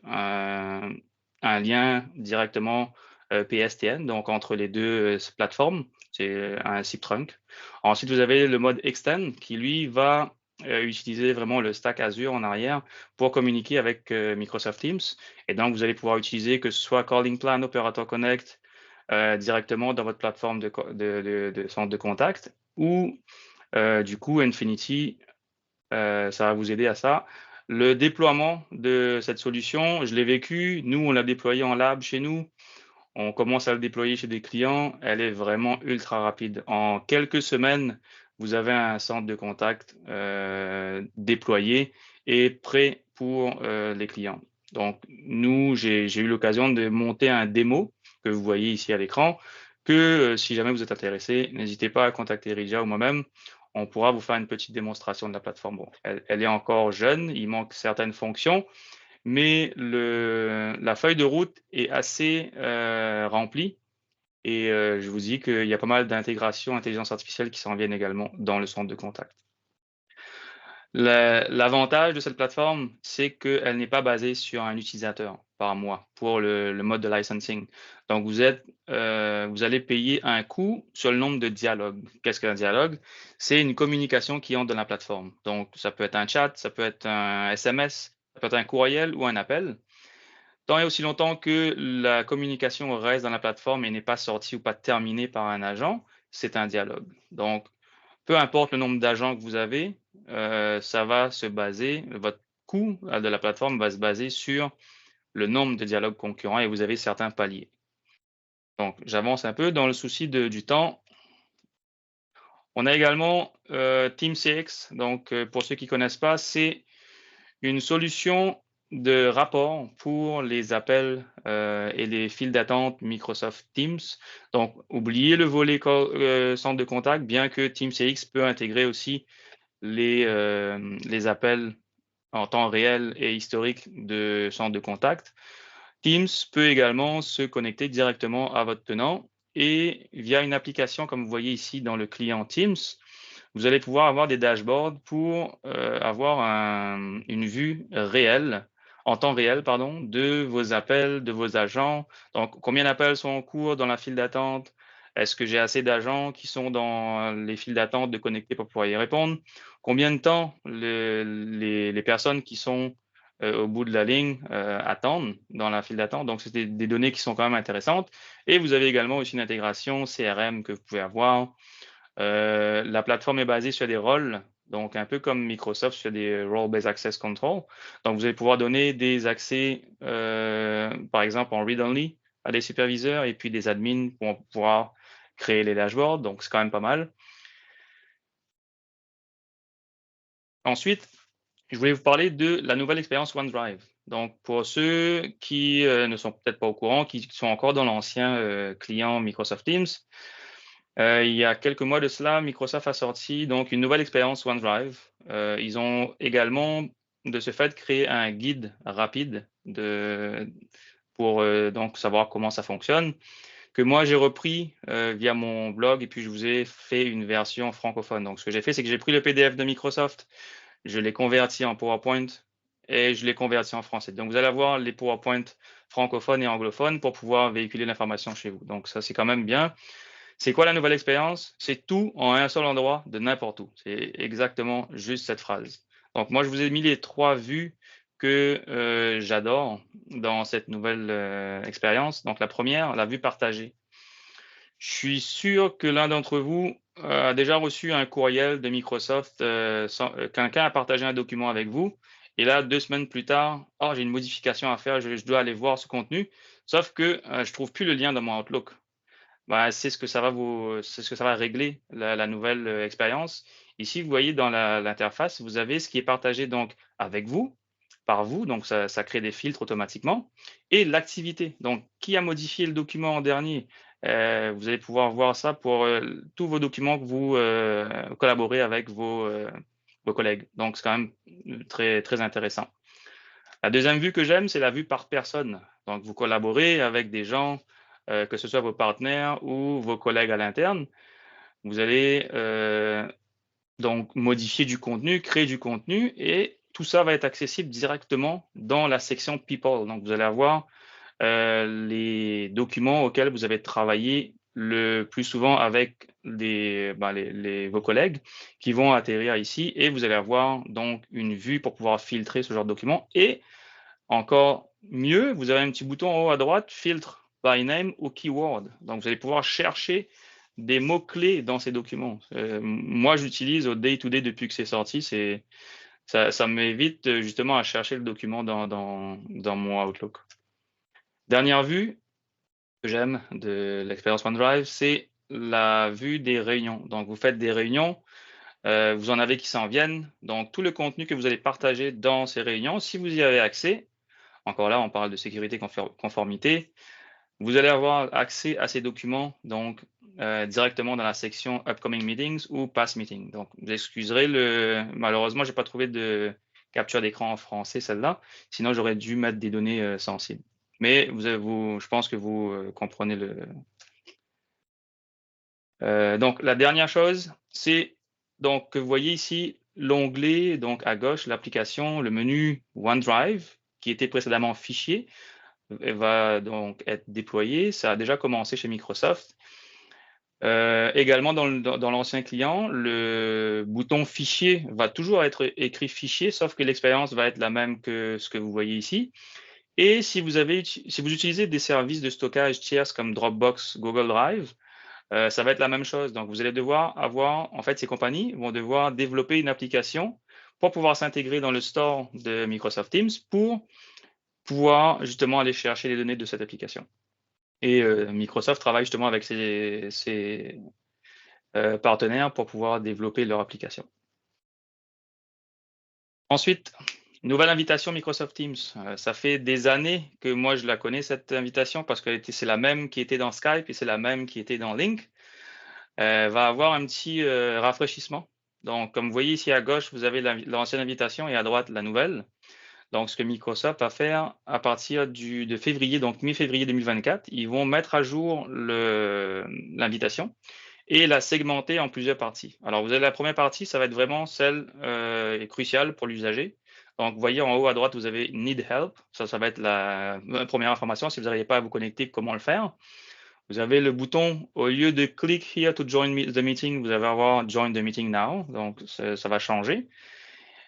un lien directement PSTN, donc entre les deux plateformes. C'est un SIP trunk. Ensuite, vous avez le mode Extend qui, lui, va utiliser vraiment le stack Azure en arrière pour communiquer avec Microsoft Teams. Et donc, vous allez pouvoir utiliser que ce soit Calling Plan, Operator Connect, directement dans votre plateforme de centre de contact, ou du coup, Infinity, ça va vous aider à ça. Le déploiement de cette solution, je l'ai vécu. Nous, on l'a déployé en lab chez nous. On commence à le déployer chez des clients. Elle est vraiment ultra rapide. En quelques semaines, vous avez un centre de contact déployé et prêt pour les clients. Donc, nous, j'ai eu l'occasion de monter un démo que vous voyez ici à l'écran, que si jamais vous êtes intéressé, n'hésitez pas à contacter Rija ou moi-même. On pourra vous faire une petite démonstration de la plateforme. Bon, elle est encore jeune, il manque certaines fonctions, mais la feuille de route est assez remplie. Et je vous dis qu'il y a pas mal d'intégration intelligence artificielle qui s'en viennent également dans le centre de contact. L'avantage de cette plateforme, c'est qu'elle n'est pas basée sur un utilisateur par mois pour le mode de licensing. Donc, vous allez payer un coût sur le nombre de dialogues. Qu'est-ce qu'un dialogue? C'est une communication qui entre dans la plateforme. Donc, ça peut être un chat, ça peut être un SMS, ça peut être un courriel ou un appel. Tant et aussi longtemps que la communication reste dans la plateforme et n'est pas sortie ou pas terminée par un agent, c'est un dialogue. Donc, peu importe le nombre d'agents que vous avez, ça va se baser, votre coût de la plateforme va se baser sur le nombre de dialogues concurrents et vous avez certains paliers. Donc, j'avance un peu dans le souci du temps. On a également TeamCX. Donc, pour ceux qui ne connaissent pas, c'est une solution de rapport pour les appels et les files d'attente Microsoft Teams. Donc, oubliez le volet centre de contact, bien que TeamCX peut intégrer aussi les appels en temps réel et historique de centre de contact. Teams peut également se connecter directement à votre tenant et via une application, comme vous voyez ici dans le client Teams, vous allez pouvoir avoir des dashboards pour avoir une vue réelle, en temps réel, pardon, de vos appels, de vos agents. Donc, combien d'appels sont en cours dans la file d'attente? Est-ce que j'ai assez d'agents qui sont dans les files d'attente de connecter pour pouvoir y répondre? Combien de temps les personnes qui sont au bout de la ligne attendent dans la file d'attente? Donc, c'est des données qui sont quand même intéressantes. Et vous avez également aussi une intégration CRM que vous pouvez avoir. La plateforme est basée sur des rôles, donc un peu comme Microsoft sur des Role-Based Access Control. Donc, vous allez pouvoir donner des accès, par exemple, en read-only à des superviseurs et puis des admins pour pouvoir créer les dashboards. Donc, c'est quand même pas mal. Ensuite, je voulais vous parler de la nouvelle expérience OneDrive. Donc, pour ceux qui ne sont peut-être pas au courant, qui sont encore dans l'ancien client Microsoft Teams, il y a quelques mois de cela, Microsoft a sorti donc une nouvelle expérience OneDrive. Ils ont également, de ce fait, créé un guide rapide pour donc savoir comment ça fonctionne, que moi j'ai repris via mon blog et puis je vous ai fait une version francophone. Donc, ce que j'ai fait, c'est que j'ai pris le PDF de Microsoft, je l'ai converti en PowerPoint et je l'ai converti en français. Donc, vous allez avoir les PowerPoint francophones et anglophones pour pouvoir véhiculer l'information chez vous. Donc, ça, c'est quand même bien. C'est quoi la nouvelle expérience? C'est tout en un seul endroit de n'importe où. C'est exactement juste cette phrase. Donc, moi, je vous ai mis les 3 vues que j'adore dans cette nouvelle expérience. Donc, la première, la vue partagée. Je suis sûr que l'un d'entre vous a déjà reçu un courriel de Microsoft. Quelqu'un a partagé un document avec vous. Et là, 2 semaines plus tard, oh, j'ai une modification à faire, je dois aller voir ce contenu. Sauf que je ne trouve plus le lien dans mon Outlook. Ben, c'est ce que ça va régler la nouvelle expérience. Ici, vous voyez dans l'interface, vous avez ce qui est partagé donc avec vous, par vous, donc ça crée des filtres automatiquement, et l'activité. Donc, qui a modifié le document en dernier? Vous allez pouvoir voir ça pour tous vos documents que vous collaborez avec vos collègues. Donc, c'est quand même très, très intéressant. La deuxième vue que j'aime, c'est la vue par personne. Donc, vous collaborez avec des gens, que ce soit vos partenaires ou vos collègues à l'interne. Vous allez donc modifier du contenu, créer du contenu et tout ça va être accessible directement dans la section People. Donc, vous allez avoir les documents auxquels vous avez travaillé le plus souvent avec vos collègues qui vont atterrir ici, et vous allez avoir donc une vue pour pouvoir filtrer ce genre de documents. Et encore mieux, vous avez un petit bouton en haut à droite, filtre by name ou keyword. Donc, vous allez pouvoir chercher des mots-clés dans ces documents. Moi, j'utilise au day-to-day depuis que c'est sorti. Ça m'évite justement à chercher le document dans mon Outlook. Dernière vue que j'aime de l'expérience OneDrive, c'est la vue des réunions. Donc, vous faites des réunions, vous en avez qui s'en viennent. Donc, tout le contenu que vous allez partager dans ces réunions, si vous y avez accès, encore là, on parle de sécurité conformité, vous allez avoir accès à ces documents donc directement dans la section Upcoming Meetings ou Past Meeting. Donc, vous excuserez malheureusement, je n'ai pas trouvé de capture d'écran en français, celle-là. Sinon, j'aurais dû mettre des données sensibles. Mais je pense que vous comprenez donc, la dernière chose, c'est donc que vous voyez ici l'onglet donc à gauche, l'application, le menu OneDrive, qui était précédemment fichier, va donc être déployé. Ça a déjà commencé chez Microsoft. Également, dans l'ancien client, le bouton fichier va toujours être écrit fichier, sauf que l'expérience va être la même que ce que vous voyez ici. Et si vous utilisez des services de stockage tiers comme Dropbox, Google Drive, ça va être la même chose. Donc, vous allez devoir en fait, ces compagnies vont devoir développer une application pour pouvoir s'intégrer dans le store de Microsoft Teams pour pouvoir justement aller chercher les données de cette application. Et Microsoft travaille justement avec ses partenaires pour pouvoir développer leur application. Ensuite, nouvelle invitation Microsoft Teams. Ça fait des années que moi je la connais, cette invitation, parce que c'est la même qui était dans Skype et c'est la même qui était dans Lync. Va avoir un petit rafraîchissement. Donc, comme vous voyez ici à gauche, vous avez l'ancienne invitation et à droite la nouvelle. Donc, ce que Microsoft va faire à partir de février, donc mi-février 2024, ils vont mettre à jour l'invitation et la segmenter en plusieurs parties. Alors, vous avez la première partie, ça va être vraiment celle cruciale pour l'usager. Donc, vous voyez en haut à droite, vous avez Need Help. Ça va être la première information. Si vous n'arrivez pas à vous connecter, comment le faire? Vous avez le bouton, au lieu de Click here to join the meeting, vous allez avoir Join the meeting now. Donc, ça va changer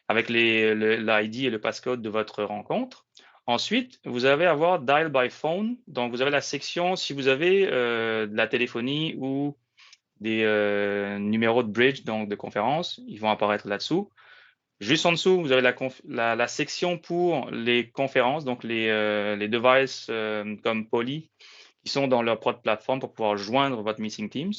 avec l'ID et le passcode de votre rencontre. Ensuite, vous allez avoir Dial by Phone. Donc, vous avez la section, si vous avez de la téléphonie ou des numéros de bridge, donc de conférence, ils vont apparaître là-dessous. Juste en dessous, vous avez la section pour les conférences, donc les devices comme Poly, qui sont dans leur propre plateforme pour pouvoir joindre votre Meeting Teams.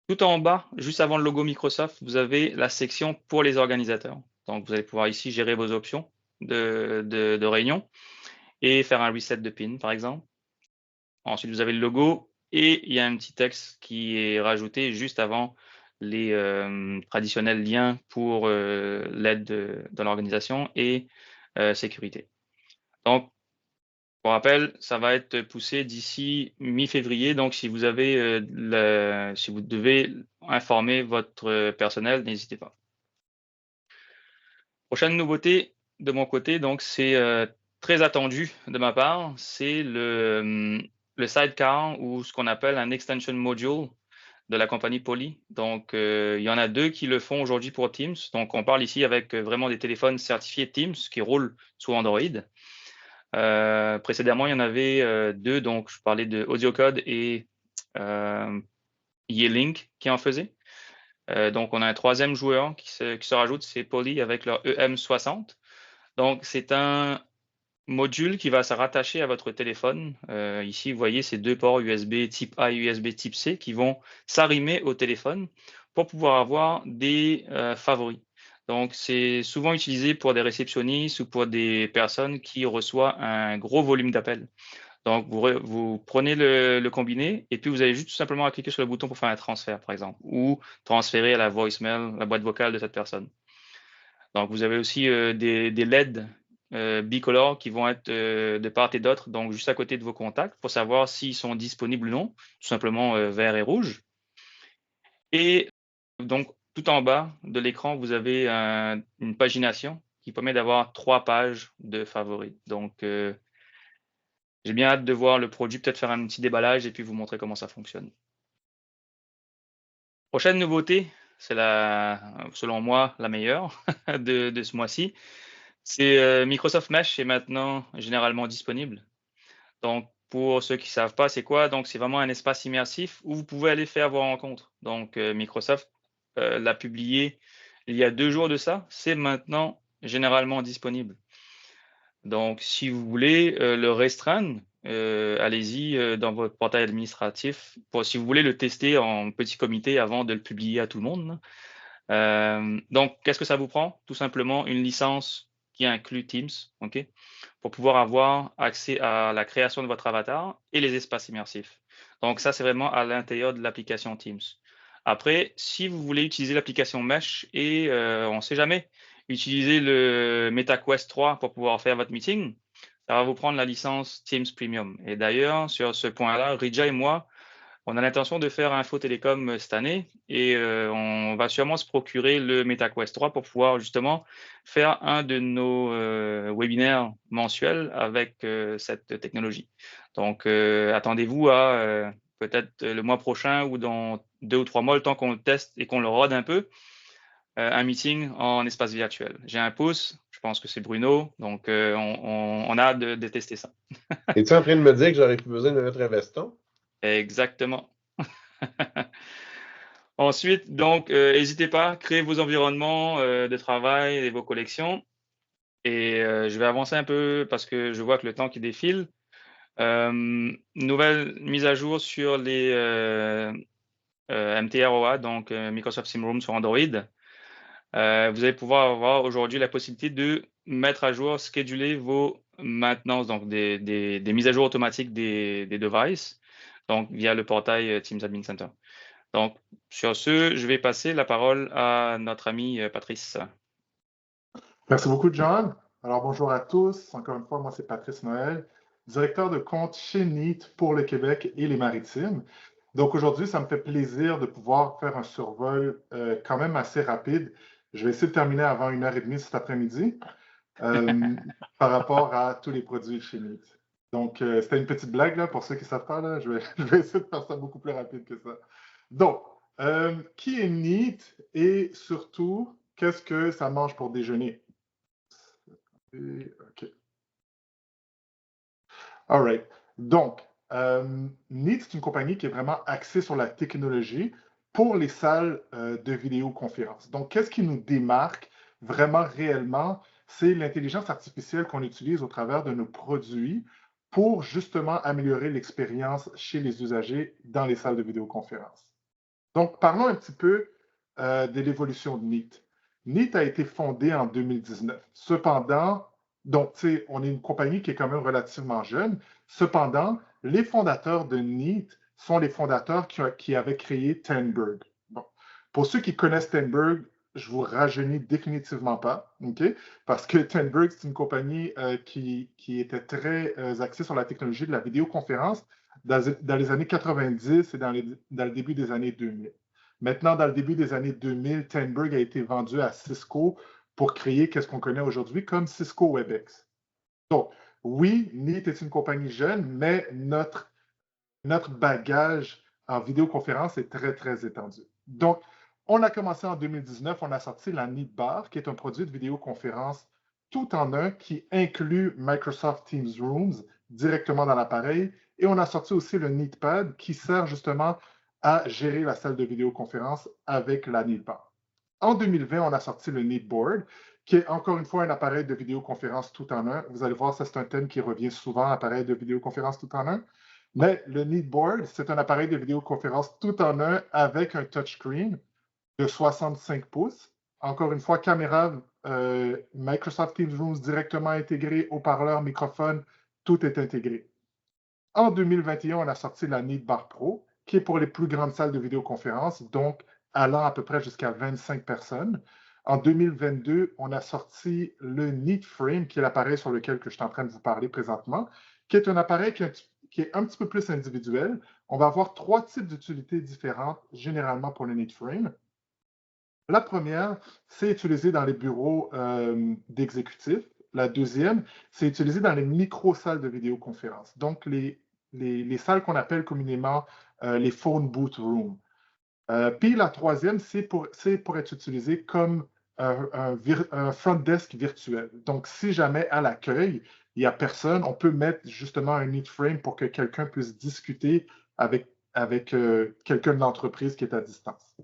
Tout en bas, juste avant le logo Microsoft, vous avez la section pour les organisateurs. Donc, vous allez pouvoir ici gérer vos options de réunion et faire un reset de PIN, par exemple. Ensuite, vous avez le logo et il y a un petit texte qui est rajouté juste avant les traditionnels liens pour l'aide de l'organisation et sécurité. Donc, pour rappel, ça va être poussé d'ici mi-février. Donc, si vous devez informer votre personnel, n'hésitez pas. Prochaine nouveauté de mon côté, donc c'est très attendu de ma part, c'est le sidecar ou ce qu'on appelle un extension module de la compagnie Poly. Donc, il y en a 2 qui le font aujourd'hui pour Teams. Donc, on parle ici avec vraiment des téléphones certifiés Teams qui roulent sous Android. Précédemment, il y en avait 2, donc je parlais de AudioCode et Yealink qui en faisait. Donc, on a un 3e joueur qui se rajoute, c'est Poly avec leur EM60. Donc, c'est un module qui va se rattacher à votre téléphone. Ici, vous voyez ces 2 ports USB type A et USB type C qui vont s'arrimer au téléphone pour pouvoir avoir des favoris. Donc, c'est souvent utilisé pour des réceptionnistes ou pour des personnes qui reçoivent un gros volume d'appels. Donc, vous prenez le combiné et puis vous allez juste tout simplement cliquer sur le bouton pour faire un transfert, par exemple, ou transférer à la voicemail, la boîte vocale de cette personne. Donc, vous avez aussi des LED bicolores qui vont être de part et d'autre, donc juste à côté de vos contacts pour savoir s'ils sont disponibles ou non, tout simplement vert et rouge. Et donc, tout en bas de l'écran, vous avez une pagination qui permet d'avoir 3 pages de favoris. Donc, J'ai bien hâte de voir le produit, peut-être faire un petit déballage et puis vous montrer comment ça fonctionne. Prochaine nouveauté, c'est selon moi, la meilleure de ce mois-ci. C'est Microsoft Mesh est maintenant généralement disponible. Donc, pour ceux qui ne savent pas, c'est quoi? Donc, c'est vraiment un espace immersif où vous pouvez aller faire vos rencontres. Donc, Microsoft l'a publié il y a 2 jours de ça. C'est maintenant généralement disponible. Donc, si vous voulez le restreindre, allez-y dans votre portail administratif. Si vous voulez le tester en petit comité avant de le publier à tout le monde. Donc, qu'est-ce que ça vous prend? Tout simplement une licence qui inclut Teams, ok, pour pouvoir avoir accès à la création de votre avatar et les espaces immersifs. Donc, ça, c'est vraiment à l'intérieur de l'application Teams. Après, si vous voulez utiliser l'application Mesh et on ne sait jamais, utiliser le MetaQuest 3 pour pouvoir faire votre meeting, ça va vous prendre la licence Teams Premium. Et d'ailleurs, sur ce point-là, Rija et moi, on a l'intention de faire Info Télécom cette année et on va sûrement se procurer le MetaQuest 3 pour pouvoir justement faire un de nos webinaires mensuels avec cette technologie. Donc, attendez-vous à peut-être le mois prochain ou dans 2 ou 3 mois, le temps qu'on le teste et qu'on le rode un peu, un meeting en espace virtuel. J'ai un pouce, je pense que c'est Bruno, donc on a hâte de tester ça. Es-tu en train de me dire que j'aurais plus besoin de mettre un veston? Exactement. Ensuite, donc, n'hésitez pas, créez vos environnements de travail et vos collections. Et je vais avancer un peu parce que je vois que le temps qui défile. Nouvelle mise à jour sur les MTROA, donc Microsoft Teams Rooms sur Android. Vous allez pouvoir avoir aujourd'hui la possibilité de mettre à jour, scheduler vos maintenances, donc des mises à jour automatiques des devices, donc via le portail Teams Admin Center. Donc, sur ce, je vais passer la parole à notre ami Patrice. Merci beaucoup, John. Alors, bonjour à tous. Encore une fois, moi, c'est Patrice Noël, directeur de compte chez Neat pour le Québec et les Maritimes. Donc, aujourd'hui, ça me fait plaisir de pouvoir faire un survol quand même assez rapide. Je vais essayer de terminer avant 1h30 cet après-midi par rapport à tous les produits chez Neat. Donc, c'était une petite blague là, pour ceux qui ne savent pas. Là. Je vais essayer de faire ça beaucoup plus rapide que ça. Donc, qui est Neat et surtout, qu'est-ce que ça mange pour déjeuner? OK. All right. Donc, Neat, c'est une compagnie qui est vraiment axée sur la technologie pour les salles de vidéoconférence. Donc, qu'est-ce qui nous démarque vraiment réellement? C'est l'intelligence artificielle qu'on utilise au travers de nos produits pour justement améliorer l'expérience chez les usagers dans les salles de vidéoconférence. Donc, parlons un petit peu de l'évolution de Neat. Neat a été fondé en 2019. Cependant, donc, on est une compagnie qui est quand même relativement jeune. Cependant, les fondateurs de Neat sont les fondateurs qui avaient créé Tenberg. Bon. Pour ceux qui connaissent Tenberg, je vous rajeunis définitivement pas, OK? Parce que Tenberg, c'est une compagnie qui était très axée sur la technologie de la vidéoconférence dans les années 90 et dans le début des années 2000. Maintenant, dans le début des années 2000, Tenberg a été vendu à Cisco pour créer ce qu'on connaît aujourd'hui comme Cisco WebEx. Donc, oui, Neat est une compagnie jeune, mais notre bagage en vidéoconférence est très, très étendu. Donc, on a commencé en 2019, on a sorti la Neat Bar, qui est un produit de vidéoconférence tout en un qui inclut Microsoft Teams Rooms directement dans l'appareil. Et on a sorti aussi le Neat Pad qui sert justement à gérer la salle de vidéoconférence avec la Neat Bar. En 2020, on a sorti le Neat Board, qui est encore une fois un appareil de vidéoconférence tout en un. Vous allez voir, ça c'est un thème qui revient souvent, appareil de vidéoconférence tout en un. Mais le Neat Board, c'est un appareil de vidéoconférence tout en un avec un touchscreen de 65 pouces. Encore une fois, caméra Microsoft Teams Rooms directement intégré, haut-parleur, microphone, tout est intégré. En 2021, on a sorti la Neat Bar Pro, qui est pour les plus grandes salles de vidéoconférence, donc allant à peu près jusqu'à 25 personnes. En 2022, on a sorti le Neat Frame, qui est l'appareil sur lequel je suis en train de vous parler présentement, qui est un appareil qui est un petit peu plus individuel. On va avoir 3 types d'utilités différentes, généralement pour le Neat Frame. La première, c'est utilisé dans les bureaux d'exécutifs la deuxième, c'est utilisé dans les micro-salles de vidéoconférence. Donc, les salles qu'on appelle communément les phone booth rooms. Puis la troisième, c'est pour être utilisé comme un front desk virtuel. Donc, si jamais à l'accueil, il n'y a personne, on peut mettre justement un Neat Frame pour que quelqu'un puisse discuter avec quelqu'un de l'entreprise qui est à distance.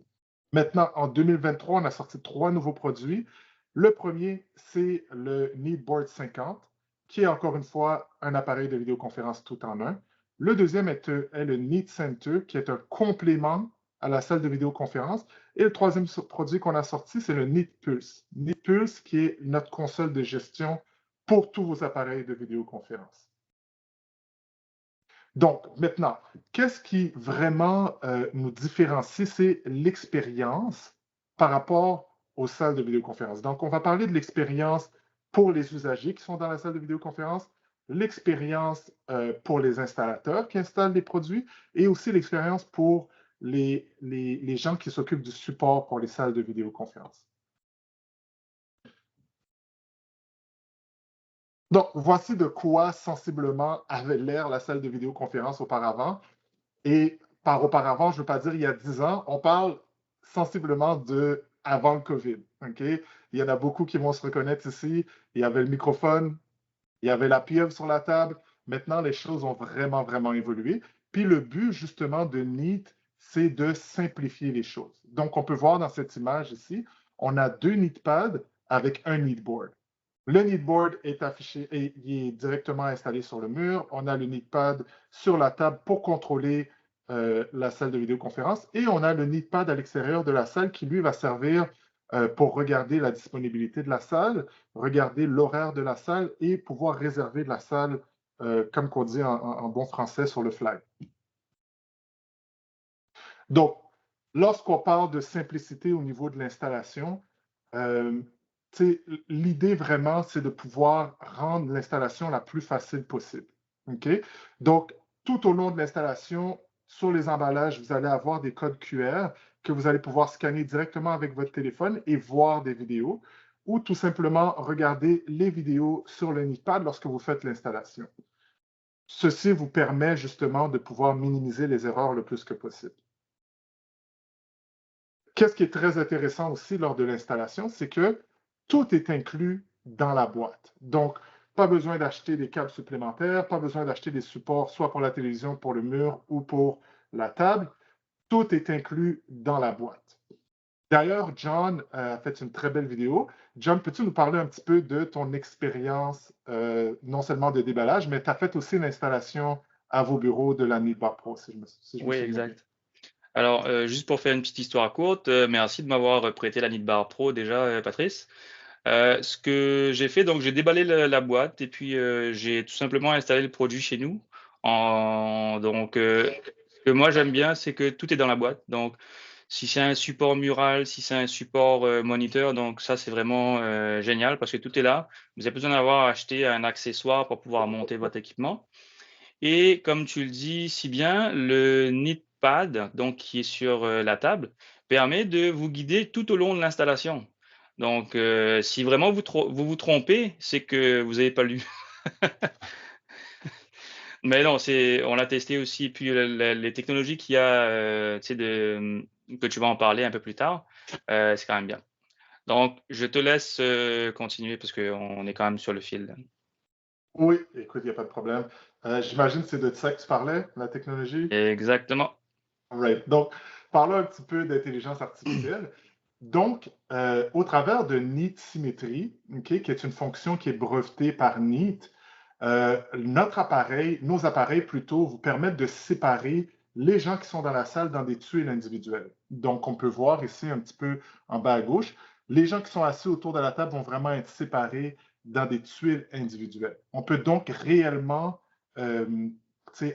Maintenant, en 2023, on a sorti 3 nouveaux produits. Le premier, c'est le Neatboard 50, qui est encore une fois un appareil de vidéoconférence tout en un. Le deuxième est le Neat Center, qui est un complément à la salle de vidéoconférence. Et le troisième produit qu'on a sorti, c'est le Neat Pulse. Neat Pulse, qui est notre console de gestion pour tous vos appareils de vidéoconférence. Donc, maintenant, qu'est-ce qui vraiment nous différencie? C'est l'expérience par rapport aux salles de vidéoconférence. Donc, on va parler de l'expérience pour les usagers qui sont dans la salle de vidéoconférence, l'expérience pour les installateurs qui installent les produits et aussi l'expérience pour les gens qui s'occupent du support pour les salles de vidéoconférence. Donc, voici de quoi sensiblement avait l'air la salle de vidéoconférence auparavant. Et par auparavant, je ne veux pas dire il y a 10 ans, on parle sensiblement de avant le COVID. Okay? Il y en a beaucoup qui vont se reconnaître ici. Il y avait le microphone, il y avait la pieuvre sur la table. Maintenant, les choses ont vraiment, vraiment évolué. Puis le but, justement, de Neat, c'est de simplifier les choses. Donc, on peut voir dans cette image ici, on a 2 Neatpads avec un Neatboard. Le Neatboard est affiché et il est directement installé sur le mur. On a le Neatpad sur la table pour contrôler la salle de vidéoconférence. Et on a le Neatpad à l'extérieur de la salle qui, lui, va servir pour regarder la disponibilité de la salle, regarder l'horaire de la salle et pouvoir réserver de la salle, comme qu'on dit en bon français, sur le fly. Donc, lorsqu'on parle de simplicité au niveau de l'installation, l'idée vraiment, c'est de pouvoir rendre l'installation la plus facile possible. Okay? Donc, tout au long de l'installation, sur les emballages, vous allez avoir des codes QR que vous allez pouvoir scanner directement avec votre téléphone et voir des vidéos ou tout simplement regarder les vidéos sur le Neatpad lorsque vous faites l'installation. Ceci vous permet justement de pouvoir minimiser les erreurs le plus que possible. Qu'est-ce qui est très intéressant aussi lors de l'installation, c'est que tout est inclus dans la boîte. Donc, pas besoin d'acheter des câbles supplémentaires, pas besoin d'acheter des supports, soit pour la télévision, pour le mur ou pour la table. Tout est inclus dans la boîte. D'ailleurs, John a fait une très belle vidéo. John, peux-tu nous parler un petit peu de ton expérience, non seulement de déballage, mais tu as fait aussi l'installation à vos bureaux de la Neatbar Pro, si je me Oui, souviens exact. bien. Alors, juste pour faire une petite histoire courte, merci de m'avoir prêté la Neatbar Pro déjà, Patrice. Ce que j'ai fait, donc j'ai déballé la boîte et puis j'ai tout simplement installé le produit chez nous. Donc, ce que moi j'aime bien, c'est que tout est dans la boîte. Donc, si c'est un support mural, si c'est un support moniteur, donc ça c'est vraiment génial parce que tout est là. Vous avez besoin d'avoir acheté un accessoire pour pouvoir monter votre équipement. Et comme tu le dis si bien, le Neatpad, donc qui est sur la table, permet de vous guider tout au long de l'installation. Donc, si vraiment vous vous trompez, c'est que vous n'avez pas lu. Mais non, on l'a testé aussi. Puis les technologies qu'il y a, que tu vas en parler un peu plus tard, c'est quand même bien. Donc, je te laisse continuer parce qu'on est quand même sur le fil. Oui, écoute, il n'y a pas de problème. J'imagine que c'est de ça que tu parlais, la technologie? Exactement. Right. Donc, parlons un petit peu d'intelligence artificielle. Donc, au travers de Neat Symmetry, okay, qui est une fonction qui est brevetée par Neat, nos appareils plutôt, vous permettent de séparer les gens qui sont dans la salle dans des tuiles individuelles. Donc, on peut voir ici un petit peu en bas à gauche, les gens qui sont assis autour de la table vont vraiment être séparés dans des tuiles individuelles. On peut donc réellement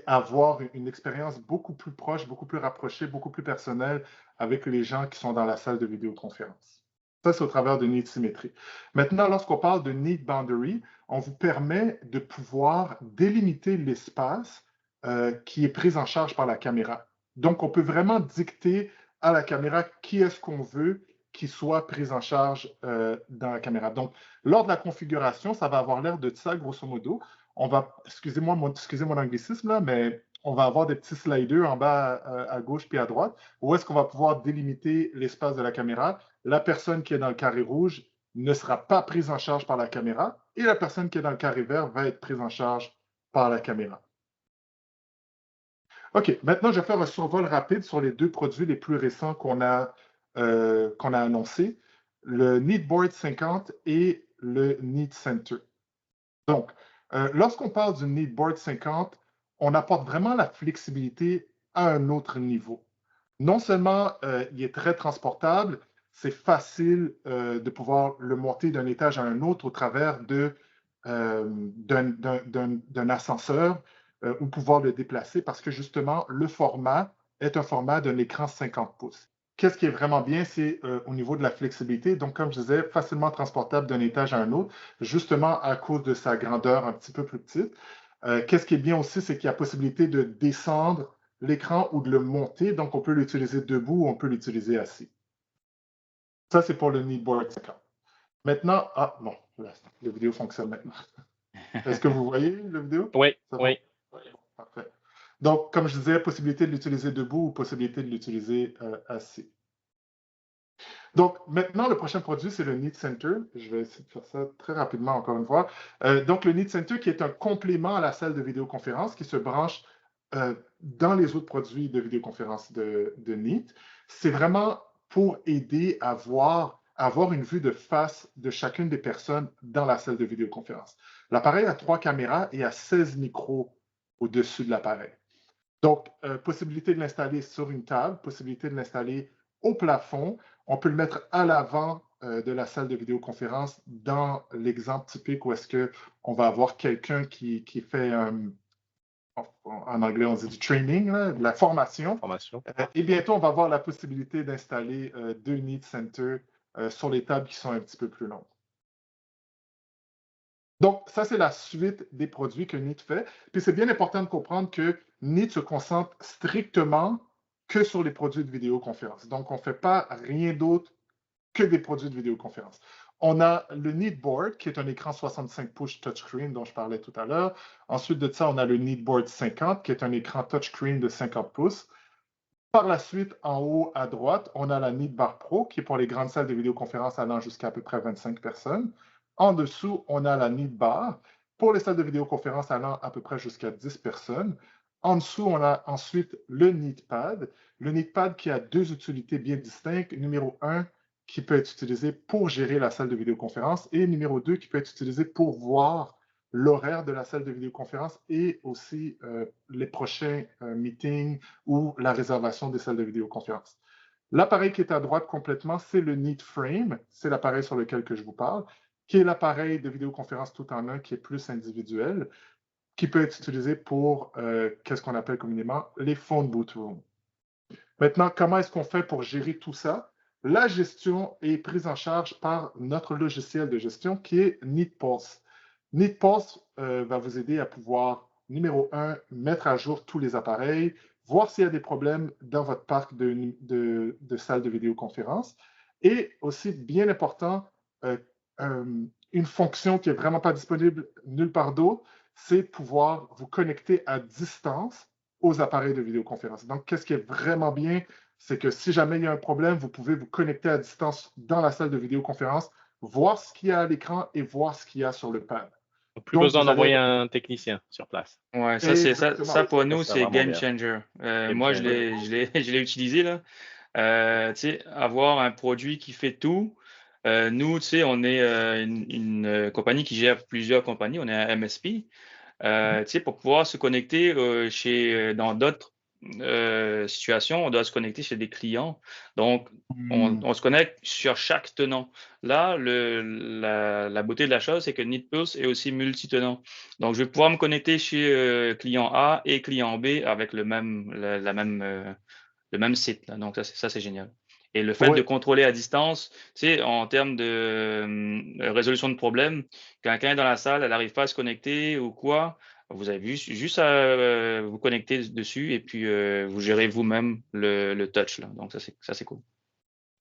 avoir une expérience beaucoup plus proche, beaucoup plus rapprochée, beaucoup plus personnelle avec les gens qui sont dans la salle de vidéoconférence. Ça, c'est au travers de Neat Symmetry. Maintenant, lorsqu'on parle de Neat Boundary, on vous permet de pouvoir délimiter l'espace qui est pris en charge par la caméra. Donc, on peut vraiment dicter à la caméra qui est-ce qu'on veut qui soit prise en charge dans la caméra. Donc, lors de la configuration, ça va avoir l'air de ça, grosso modo. On va, excusez mon anglicisme là, mais on va avoir des petits sliders en bas à gauche puis à droite, où est-ce qu'on va pouvoir délimiter l'espace de la caméra. La personne qui est dans le carré rouge ne sera pas prise en charge par la caméra et la personne qui est dans le carré vert va être prise en charge par la caméra. OK, maintenant, je vais faire un survol rapide sur les deux produits les plus récents qu'on a annoncés, le Neatboard 50 et le Neat Center. Donc, lorsqu'on parle du Neatboard 50, on apporte vraiment la flexibilité à un autre niveau. Non seulement il est très transportable, c'est facile de pouvoir le monter d'un étage à un autre au travers d'un ascenseur ou pouvoir le déplacer parce que justement, le format est un format d'un écran 50 pouces. Qu'est-ce qui est vraiment bien, c'est au niveau de la flexibilité. Donc, comme je disais, facilement transportable d'un étage à un autre, justement à cause de sa grandeur un petit peu plus petite. Qu'est-ce qui est bien aussi, c'est qu'il y a possibilité de descendre l'écran ou de le monter. Donc, on peut l'utiliser debout ou on peut l'utiliser assis. Ça, c'est pour le Neatboard 50. Maintenant, non, la vidéo fonctionne maintenant. Est-ce que vous voyez la vidéo? Oui, oui. Parfait. Donc, comme je disais, possibilité de l'utiliser debout ou possibilité de l'utiliser assis. Donc, maintenant, le prochain produit, c'est le Neat Center. Je vais essayer de faire ça très rapidement, encore une fois. Donc, le Neat Center, qui est un complément à la salle de vidéoconférence, qui se branche dans les autres produits de vidéoconférence de Neat. C'est vraiment pour aider à avoir une vue de face de chacune des personnes dans la salle de vidéoconférence. L'appareil a 3 caméras et a 16 micros au-dessus de l'appareil. Donc, possibilité de l'installer sur une table, possibilité de l'installer au plafond. On peut le mettre à l'avant de la salle de vidéoconférence dans l'exemple typique où est-ce qu'on va avoir quelqu'un qui fait, en anglais on dit du training, là, de la formation. Et bientôt, on va avoir la possibilité d'installer 2 Neat Center sur les tables qui sont un petit peu plus longues. Donc, ça, c'est la suite des produits que Neat fait. Puis, c'est bien important de comprendre que Neat se concentre strictement que sur les produits de vidéoconférence. Donc, on ne fait pas rien d'autre que des produits de vidéoconférence. On a le Neatboard, qui est un écran 65 pouces touchscreen dont je parlais tout à l'heure. Ensuite de ça, on a le Neatboard 50, qui est un écran touchscreen de 50 pouces. Par la suite, en haut à droite, on a la Neatbar Pro, qui est pour les grandes salles de vidéoconférence allant jusqu'à à peu près 25 personnes. En dessous, on a la Neatbar pour les salles de vidéoconférence allant à peu près jusqu'à 10 personnes. En dessous, on a ensuite le Neatpad. Le Neatpad qui a 2 utilités bien distinctes. Numéro 1, qui peut être utilisé pour gérer la salle de vidéoconférence et numéro 2, qui peut être utilisé pour voir l'horaire de la salle de vidéoconférence et aussi les prochains meetings ou la réservation des salles de vidéoconférence. L'appareil qui est à droite complètement, c'est le Neat Frame. C'est l'appareil sur lequel que je vous parle, qui est l'appareil de vidéoconférence tout en un qui est plus individuel, qui peut être utilisé pour qu'est-ce qu'on appelle communément les phone booth rooms. Maintenant, comment est-ce qu'on fait pour gérer tout ça? La gestion est prise en charge par notre logiciel de gestion qui est NeatPulse. NeatPulse va vous aider à pouvoir, numéro 1, mettre à jour tous les appareils, voir s'il y a des problèmes dans votre parc de salles de vidéoconférence. Et aussi, bien important, une fonction qui n'est vraiment pas disponible nulle part d'autre, c'est pouvoir vous connecter à distance aux appareils de vidéoconférence. Donc, qu'est-ce qui est vraiment bien, c'est que si jamais il y a un problème, vous pouvez vous connecter à distance dans la salle de vidéoconférence, voir ce qu'il y a à l'écran et voir ce qu'il y a sur le pad. Plus besoin d'envoyer un technicien sur place. Ouais, ça pour nous, c'est game changer. Moi, je l'ai utilisé là. Tu sais, avoir un produit qui fait tout. Nous, tu sais, on est une compagnie qui gère plusieurs compagnies. On est un MSP. Tu sais, pour pouvoir se connecter dans d'autres situations, on doit se connecter chez des clients. Donc, on se connecte sur chaque tenant. Là, la beauté de la chose, c'est que NeatPulse est aussi multi-tenant. Donc, je vais pouvoir me connecter chez client A et client B avec le même site. Là. Donc, ça, c'est génial. Et le fait de contrôler à distance, tu sais, en termes de résolution de problèmes, quelqu'un est dans la salle, elle n'arrive pas à se connecter ou quoi, vous avez juste à vous connecter dessus et puis vous gérez vous-même le touch. Là. Donc, ça, c'est cool.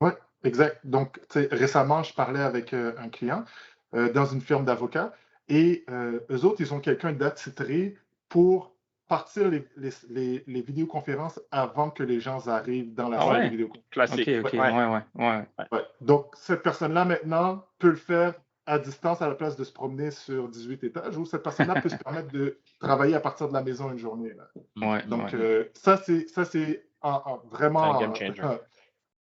Oui, Exact. Donc, récemment, je parlais avec un client dans une firme d'avocats et eux autres, ils ont quelqu'un d'attitré pour partir les vidéoconférences avant que les gens arrivent dans la Ah salle de ouais? vidéoconférence. Classique. Ok, Ouais. ouais. Ouais. Donc, cette personne-là, maintenant, peut le faire à distance à la place de se promener sur 18 étages, ou cette personne-là peut se permettre de travailler à partir de la maison une journée. Là. Ouais, Donc, ouais. ça, c'est Un vraiment game changer.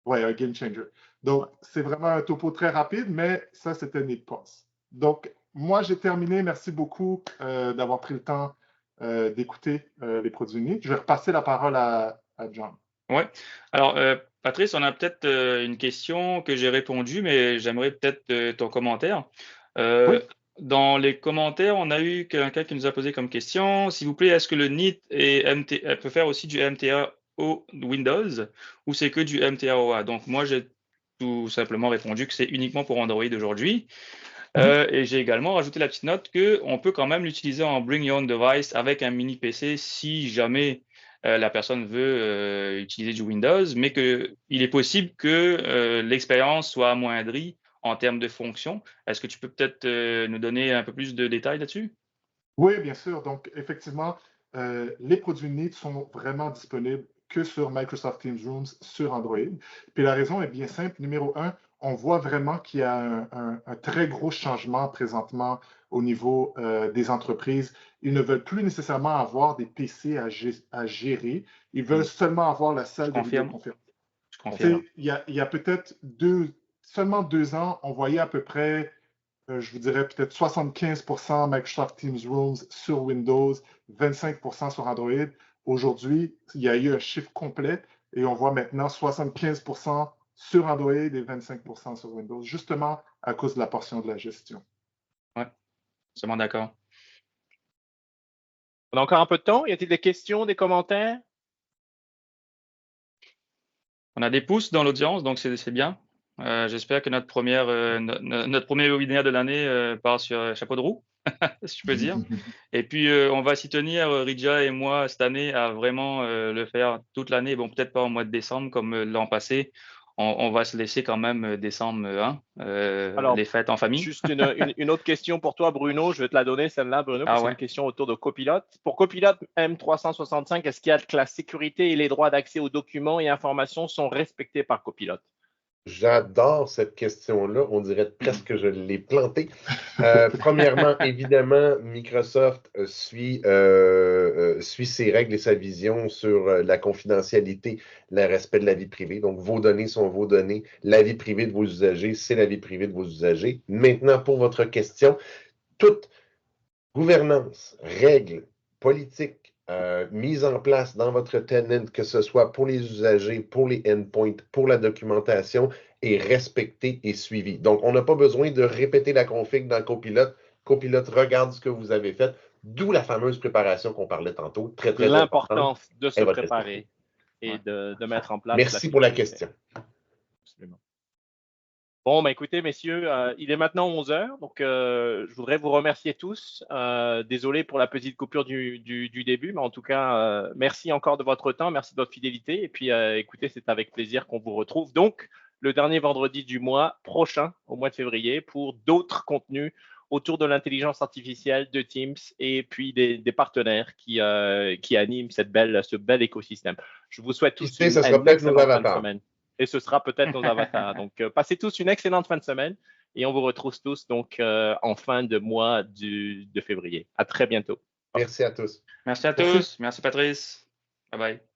ouais, un game changer. Donc, Ouais. c'est vraiment un topo très rapide, mais ça, c'était Need Pulse. Donc, moi, j'ai terminé. Merci beaucoup d'avoir pris le temps d'écouter les produits Need. Je vais repasser la parole à John. Ouais. Alors, Patrice, on a peut-être une question que j'ai répondu, mais j'aimerais peut-être ton commentaire. Oui. Dans les commentaires, on a eu quelqu'un qui nous a posé comme question, s'il vous plaît, est-ce que le NIT peut faire aussi du MTAO Windows ou c'est que du MTAOA? Donc, moi, j'ai tout simplement répondu que c'est uniquement pour Android aujourd'hui. Et j'ai également rajouté la petite note qu'on peut quand même l'utiliser en Bring Your Own Device avec un mini PC si jamais la personne veut utiliser du Windows, mais qu'il est possible que l'expérience soit amoindrie en termes de fonctions. Est-ce que tu peux peut-être nous donner un peu plus de détails là-dessus? Oui, bien sûr. Donc, effectivement, les produits Neat sont vraiment disponibles que sur Microsoft Teams Rooms sur Android. Puis la raison est bien simple. Numéro un, on voit vraiment qu'il y a un très gros changement présentement au niveau des entreprises. Ils ne veulent plus nécessairement avoir des PC à gérer. Ils veulent seulement avoir la Je salle de confirme. vidéoconférence. Je confirme. Il y a peut-être seulement 2 ans, on voyait à peu près je vous dirais peut-être 75% Microsoft Teams Rooms sur Windows, 25% sur Android. Aujourd'hui, il y a eu un chiffre complet et on voit maintenant 75% sur Android et 25% sur Windows, justement à cause de la portion de la gestion. Ouais, seulement d'accord. On a encore un peu de temps. Y a-t-il des questions, des commentaires? On a des pouces dans l'audience, donc c'est bien. J'espère que notre premier webinaire de l'année part sur chapeau de roue, si je peux dire. Et puis, on va s'y tenir, Ridja et moi, cette année, à vraiment le faire toute l'année. Bon, peut-être pas au mois de décembre comme l'an passé. On va se laisser quand même décembre Alors, les fêtes en famille. juste une autre question pour toi, Bruno. Je vais te la donner, celle-là, Bruno, parce Ah que c'est ouais. une question autour de Copilot. Pour Copilot M365, est-ce qu'il y a que la sécurité et les droits d'accès aux documents et informations sont respectés par Copilot? J'adore cette question-là. On dirait presque que je l'ai plantée. Premièrement, évidemment, Microsoft suit ses règles et sa vision sur la confidentialité, le respect de la vie privée. Donc, vos données sont vos données. La vie privée de vos usagers, c'est la vie privée de vos usagers. Maintenant, pour votre question, toute gouvernance, règles, politiques mises en place dans votre tenant, que ce soit pour les usagers, pour les endpoints, pour la documentation, est respectée et suivie. Donc, on n'a pas besoin de répéter la config dans Copilot. Copilot regarde ce que vous avez fait, d'où la fameuse préparation qu'on parlait tantôt, très, très importante. L'importance de se Elle va être préparer et Ouais. de mettre en place Merci la pour la sécurité. question. Absolument. Bon, ben écoutez, messieurs, il est maintenant 11 heures, donc je voudrais vous remercier tous. Désolé pour la petite coupure du début, mais en tout cas, merci encore de votre temps, merci de votre fidélité. Et puis, écoutez, c'est avec plaisir qu'on vous retrouve donc le dernier vendredi du mois prochain, au mois de février, pour d'autres contenus autour de l'intelligence artificielle, de Teams et puis des partenaires qui animent ce bel écosystème. Je vous souhaite tous Ce sera une peut-être nos excellente fin de avatars. semaine. Et ce sera peut-être nos avatars. Donc, passez tous une excellente fin de semaine et on vous retrouve tous donc en fin de mois de février. À très bientôt. Merci à tous. Merci à tous. Merci Patrice. Bye bye.